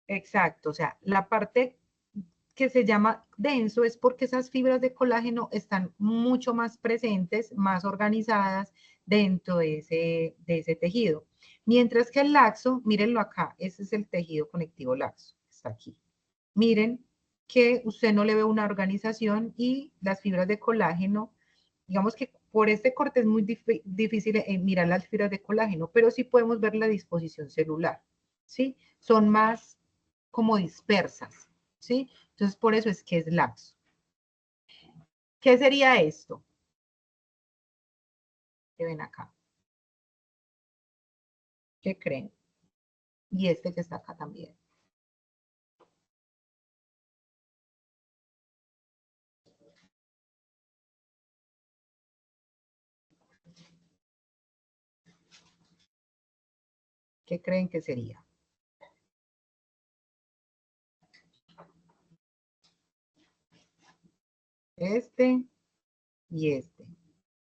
Exacto, o sea, la parte que se llama denso es porque esas fibras de colágeno están mucho más presentes, más organizadas dentro de ese tejido. Mientras que el laxo, mírenlo acá, ese es el tejido conectivo laxo, está aquí. Miren que usted no le ve una organización y las fibras de colágeno, digamos que por este corte es muy difícil mirar las fibras de colágeno, pero sí podemos ver la disposición celular, ¿sí? Son más como dispersas, ¿sí? Entonces, por eso es que es laxo. ¿Qué sería esto? Que ven acá. ¿Qué creen? Y este que está acá también. ¿Qué creen que sería? Este y este.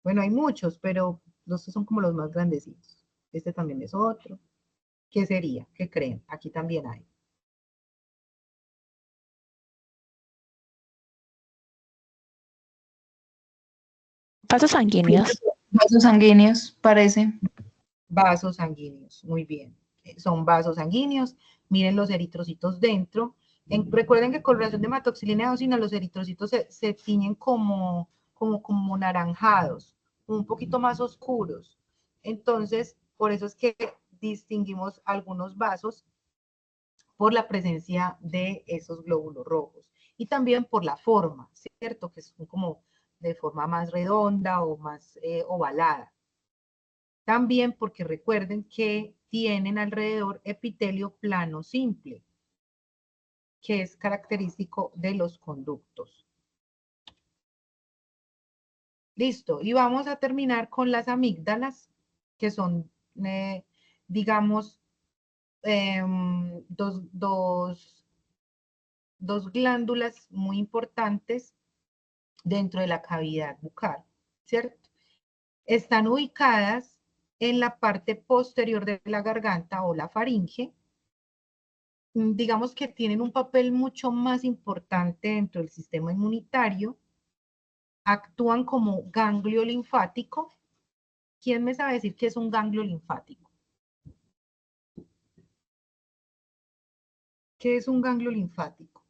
Bueno, hay muchos, pero estos son como los más grandecitos. Este también es otro. ¿Qué sería? ¿Qué creen? Aquí también hay. Vasos sanguíneos. Vasos sanguíneos, parece. Vasos sanguíneos, muy bien. Son vasos sanguíneos. Miren los eritrocitos dentro. Recuerden que con relación de hematoxilina y eosina, los eritrocitos se tiñen como naranjados, un poquito más oscuros. Entonces, por eso es que distinguimos algunos vasos por la presencia de esos glóbulos rojos. Y también por la forma, ¿cierto? Que son como de forma más redonda o más ovalada. También porque recuerden que tienen alrededor epitelio plano simple, que es característico de los conductos. Listo, y vamos a terminar con las amígdalas, que son, digamos, dos glándulas muy importantes dentro de la cavidad bucal, ¿cierto? Están ubicadas en la parte posterior de la garganta o la faringe. Digamos que tienen un papel mucho más importante dentro del sistema inmunitario, actúan como ganglio linfático. ¿Quién me sabe decir qué es un ganglio linfático? ¿Qué es un ganglio linfático?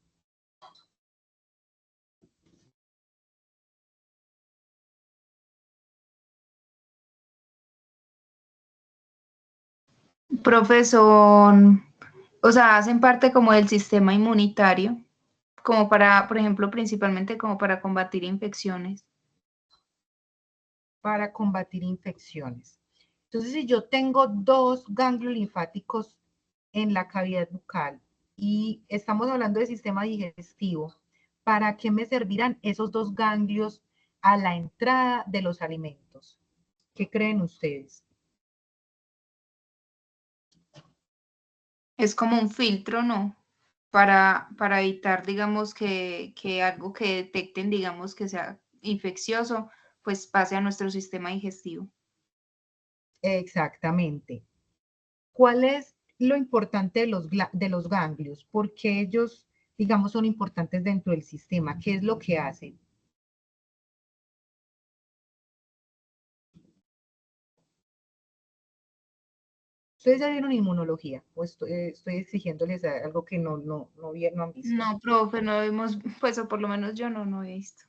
Profesor, o sea, hacen parte como del sistema inmunitario, como para, por ejemplo, principalmente como para combatir infecciones. Para combatir infecciones. Entonces, si yo tengo dos ganglios linfáticos en la cavidad bucal y estamos hablando de sistema digestivo, ¿para qué me servirán esos dos ganglios a la entrada de los alimentos? ¿Qué creen ustedes? Es como un filtro, ¿no? Para evitar, digamos, que algo que detecten, digamos, que sea infeccioso, pues pase a nuestro sistema digestivo. Exactamente. ¿Cuál es lo importante de los ganglios? ¿Por qué ellos, digamos, son importantes dentro del sistema? ¿Qué es lo que hacen? Ustedes ya vieron inmunología, o estoy exigiéndoles algo que no han visto. No, profe, no hemos, pues, o por lo menos yo no he visto.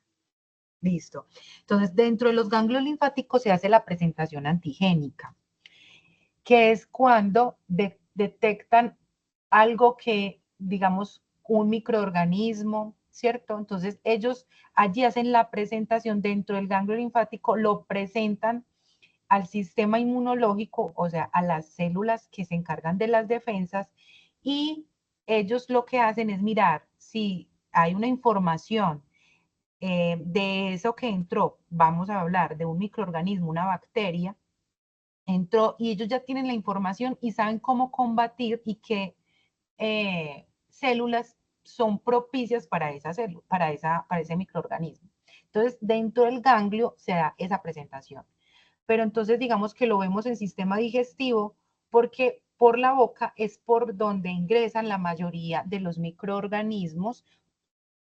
Listo. Entonces, dentro de los ganglios linfáticos se hace la presentación antigénica, que es cuando detectan algo que, digamos, un microorganismo, ¿cierto? Entonces, ellos allí hacen la presentación dentro del ganglio linfático, lo presentan al sistema inmunológico, o sea, a las células que se encargan de las defensas, y ellos lo que hacen es mirar si hay una información de eso que entró, vamos a hablar de un microorganismo, una bacteria, entró y ellos ya tienen la información y saben cómo combatir y qué células son propicias para esa célula, para ese microorganismo. Entonces, dentro del ganglio se da esa presentación. Pero entonces digamos que lo vemos en sistema digestivo porque por la boca es por donde ingresan la mayoría de los microorganismos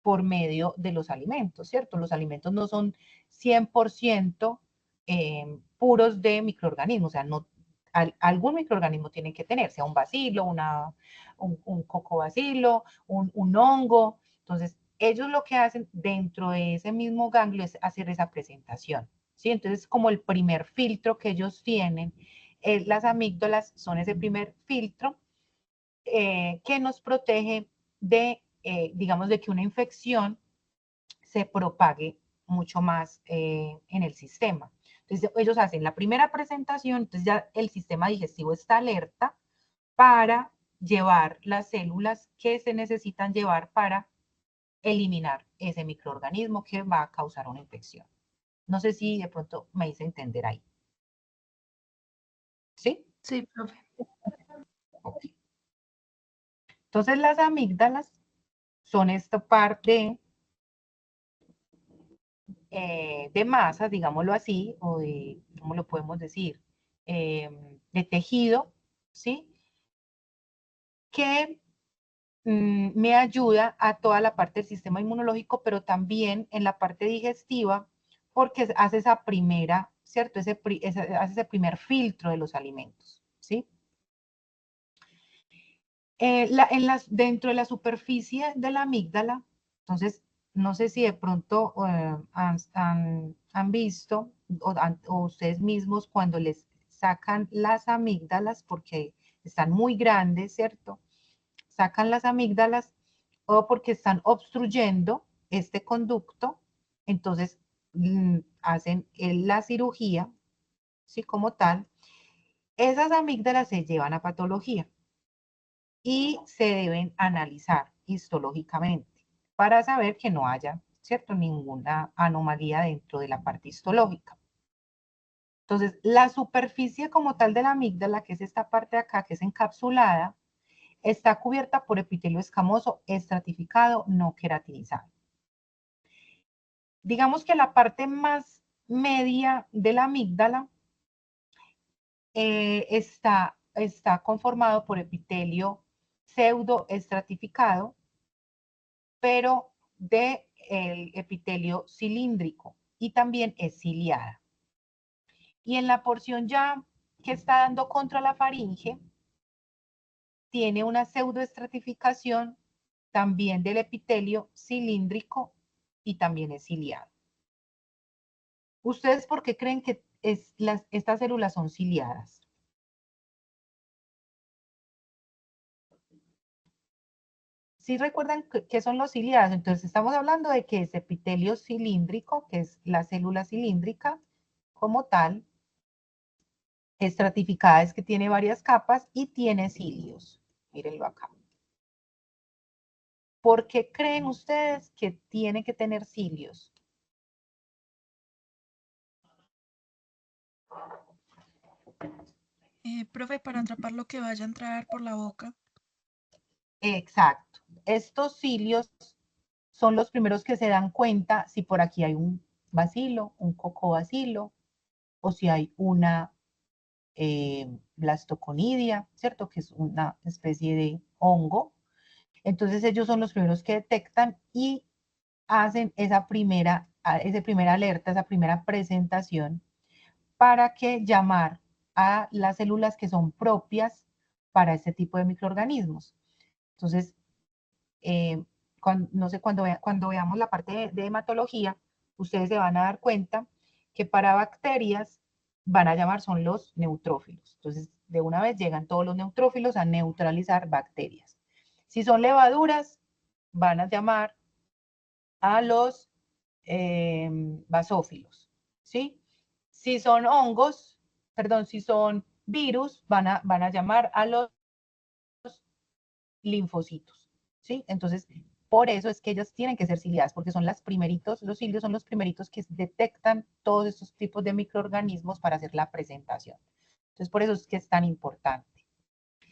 por medio de los alimentos, ¿cierto? Los alimentos no son 100% puros de microorganismos, o sea, no, algún microorganismo tiene que tener, sea un bacilo, un cocobacilo, un hongo. Entonces, ellos lo que hacen dentro de ese mismo ganglio es hacer esa presentación, ¿sí? Entonces, como el primer filtro que ellos tienen, las amígdalas son ese primer filtro que nos protege de, digamos, de que una infección se propague mucho más en el sistema. Entonces, ellos hacen la primera presentación, entonces ya el sistema digestivo está alerta para llevar las células que se necesitan llevar para eliminar ese microorganismo que va a causar una infección. No sé si de pronto me hice entender ahí. ¿Sí? Sí, profe. Ok. Entonces, las amígdalas son esta parte de masas, digámoslo así, o de, ¿cómo lo podemos decir? De tejido, ¿sí? Que me ayuda a toda la parte del sistema inmunológico, pero también en la parte digestiva, porque hace esa primera, ¿cierto? Hace ese primer filtro de los alimentos, ¿sí? Dentro de la superficie de la amígdala, entonces, no sé si de pronto han visto o ustedes mismos cuando les sacan las amígdalas, porque están muy grandes, ¿cierto? Sacan las amígdalas o porque están obstruyendo este conducto, entonces hacen la cirugía, ¿sí? Como tal, esas amígdalas se llevan a patología y se deben analizar histológicamente para saber que no haya, ¿cierto?, ninguna anomalía dentro de la parte histológica. Entonces, la superficie como tal de la amígdala, que es esta parte de acá, que es encapsulada, está cubierta por epitelio escamoso estratificado no queratinizado. Digamos que la parte más media de la amígdala está conformado por epitelio pseudoestratificado, pero del epitelio cilíndrico y también es ciliada. Y en la porción ya que está dando contra la faringe, tiene una pseudoestratificación también del epitelio cilíndrico y también es ciliado. ¿Ustedes por qué creen que estas células son ciliadas? ¿Sí recuerdan qué son los ciliados? Entonces estamos hablando de que es epitelio cilíndrico, que es la célula cilíndrica como tal, estratificada es que tiene varias capas y tiene cilios. Mírenlo acá. ¿Por qué creen ustedes que tiene que tener cilios? Profe, para atrapar lo que vaya a entrar por la boca. Exacto. Estos cilios son los primeros que se dan cuenta si por aquí hay un bacilo, un cocobacilo, o si hay una blastoconidia, ¿cierto? Que es una especie de hongo. Entonces ellos son los primeros que detectan y hacen esa primera alerta, esa primera presentación para que llamar a las células que son propias para este tipo de microorganismos. Entonces, no sé, cuando veamos la parte de hematología, ustedes se van a dar cuenta que para bacterias van a llamar son los neutrófilos. Entonces, de una vez llegan todos los neutrófilos a neutralizar bacterias. Si son levaduras, van a llamar a los basófilos, ¿sí? Si son hongos, perdón, si son virus, van a llamar a los linfocitos, ¿sí? Entonces, por eso es que ellas tienen que ser ciliadas, porque son las primeritos, los cilios son los primeritos que detectan todos estos tipos de microorganismos para hacer la presentación. Entonces, por eso es que es tan importante.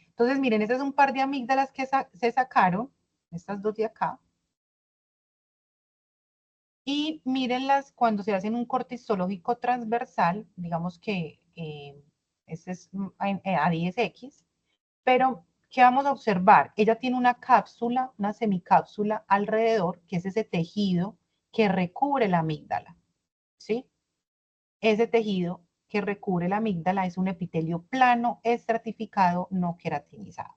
Entonces, miren, este es un par de amígdalas que se sacaron, estas dos de acá. Y mírenlas cuando se hacen un corte histológico transversal, digamos que este es a 10X, pero ¿qué vamos a observar? Ella tiene una cápsula, una semicápsula alrededor, que es ese tejido que recubre la amígdala, ¿sí? Ese tejido que recubre la amígdala es un epitelio plano, estratificado, no queratinizado.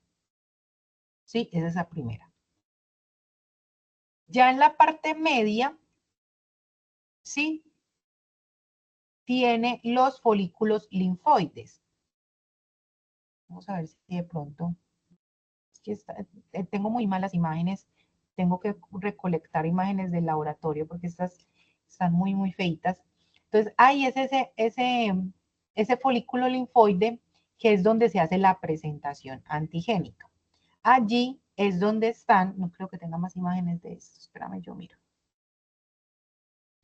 ¿Sí? Esa es la primera. Ya en la parte media, ¿sí? Tiene los folículos linfoides. Vamos a ver si de pronto... Es que tengo muy malas imágenes. Tengo que recolectar imágenes del laboratorio porque estas están muy feitas. Entonces, ahí es ese folículo linfoide que es donde se hace la presentación antigénica. Allí es donde están, no creo que tenga más imágenes de esto. Espérame, yo miro.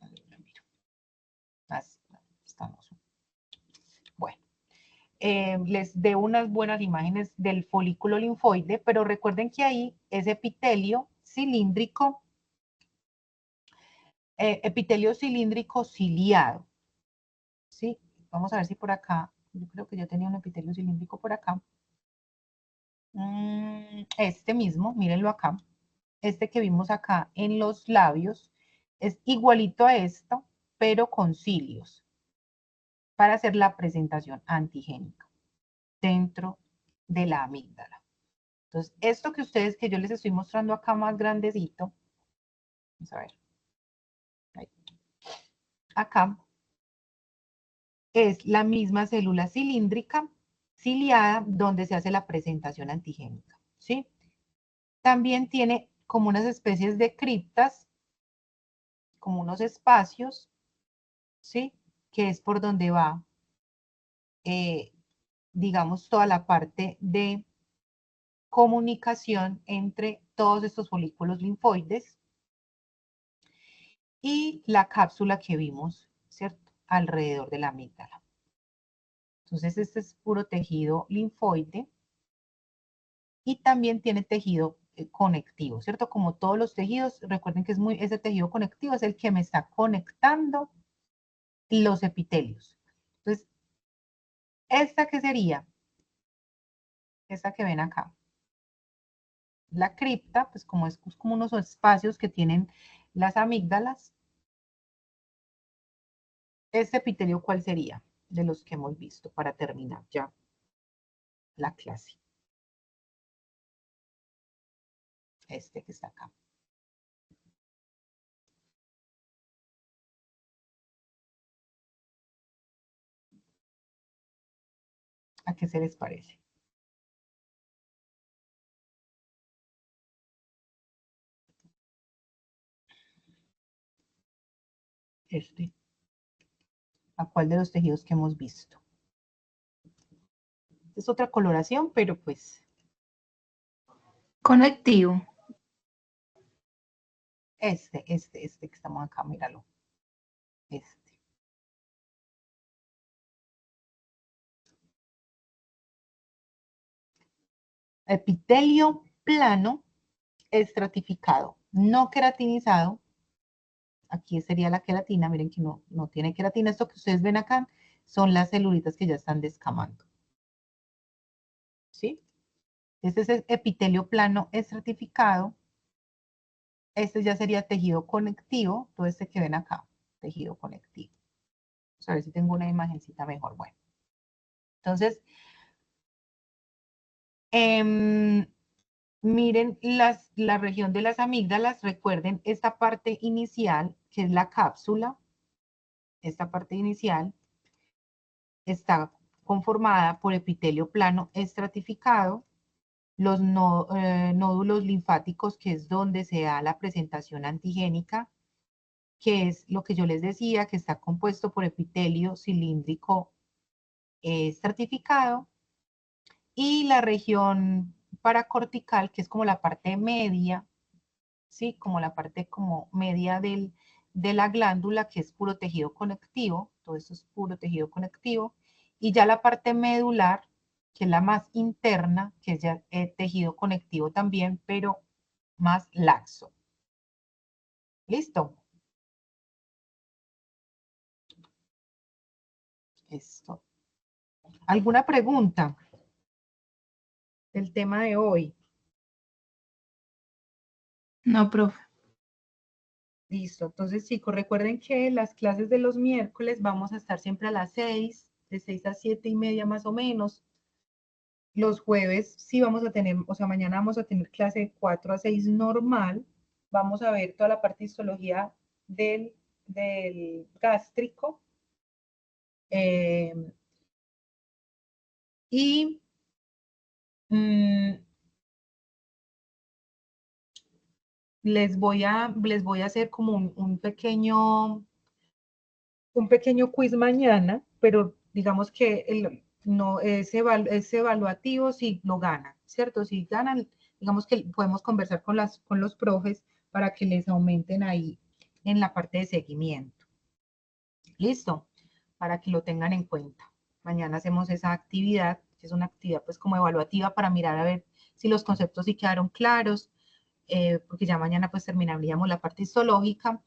A ver, yo miro. Estamos. Bueno. Les dé unas buenas imágenes del folículo linfoide, pero recuerden que ahí es epitelio cilíndrico ciliado, ¿sí? Vamos a ver si por acá, yo creo que yo tenía un epitelio cilíndrico por acá. Este mismo, mírenlo acá, este que vimos acá en los labios, es igualito a esto, pero con cilios, para hacer la presentación antigénica dentro de la amígdala. Entonces, esto que yo les estoy mostrando acá más grandecito, vamos a ver, ahí. Acá, es la misma célula cilíndrica, ciliada, donde se hace la presentación antigénica, ¿sí? También tiene como unas especies de criptas, como unos espacios, ¿sí? Que es por donde va, digamos, toda la parte de comunicación entre todos estos folículos linfoides y la cápsula que vimos, ¿cierto? Alrededor de la amígdala. Entonces, este es puro tejido linfoide y también tiene tejido conectivo, ¿cierto? Como todos los tejidos, recuerden que ese tejido conectivo es el que me está conectando los epitelios. Entonces, ¿esta qué sería? Esta que ven acá. La cripta, pues como es como unos espacios que tienen las amígdalas. ¿Este epitelio cuál sería? De los que hemos visto para terminar ya la clase. Este que está acá. ¿A qué se les parece? Este. ¿A cuál de los tejidos que hemos visto? Es otra coloración, pero pues... Conectivo. Este que estamos acá, míralo. Este. Epitelio plano, estratificado, no queratinizado. Aquí sería la queratina, miren que no tiene queratina. Esto que ustedes ven acá son las celulitas que ya están descamando. ¿Sí? Este es el epitelio plano estratificado. Este ya sería tejido conectivo, todo este que ven acá, tejido conectivo. Vamos a ver si tengo una imagencita mejor. Bueno, entonces, miren la región de las amígdalas. Recuerden esta parte inicial, que es la cápsula. Esta parte inicial está conformada por epitelio plano estratificado, los nódulos linfáticos, que es donde se da la presentación antigénica, que es lo que yo les decía, que está compuesto por epitelio cilíndrico estratificado, y la región paracortical, que es como la parte media, ¿sí? Como la parte como media de la glándula, que es puro tejido conectivo, todo esto es puro tejido conectivo, y ya la parte medular, que es la más interna, que es ya tejido conectivo también, pero más laxo. ¿Listo? Esto. ¿Alguna pregunta del tema de hoy? No, profe. Listo. Entonces, chicos, recuerden que las clases de los miércoles vamos a estar siempre a las 6, de 6 a 7:30 más o menos. Los jueves sí vamos a tener, o sea, mañana vamos a tener clase de 4 a 6 normal. Vamos a ver toda la parte de histología del gástrico. Y les voy a hacer como un pequeño quiz mañana, pero digamos que no es evaluativo si lo ganan, ¿cierto? Si ganan, digamos que podemos conversar con los profes para que les aumenten ahí en la parte de seguimiento. ¿Listo? Para que lo tengan en cuenta. Mañana hacemos esa actividad, que es una actividad pues como evaluativa para mirar a ver si los conceptos sí quedaron claros, porque ya mañana pues terminaríamos la parte histológica.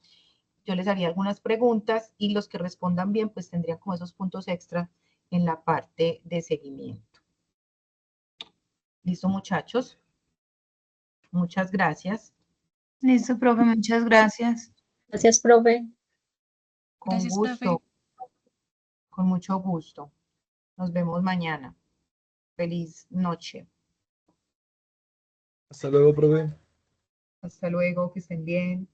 Yo les haría algunas preguntas y los que respondan bien pues tendrían como esos puntos extra en la parte de seguimiento. ¿Listo, muchachos? Muchas gracias. Listo, profe, muchas gracias. Gracias, profe. Con Gracias, profe. gusto. Con mucho gusto. Nos vemos mañana. Feliz noche. Hasta luego, profe. Hasta luego, que estén bien.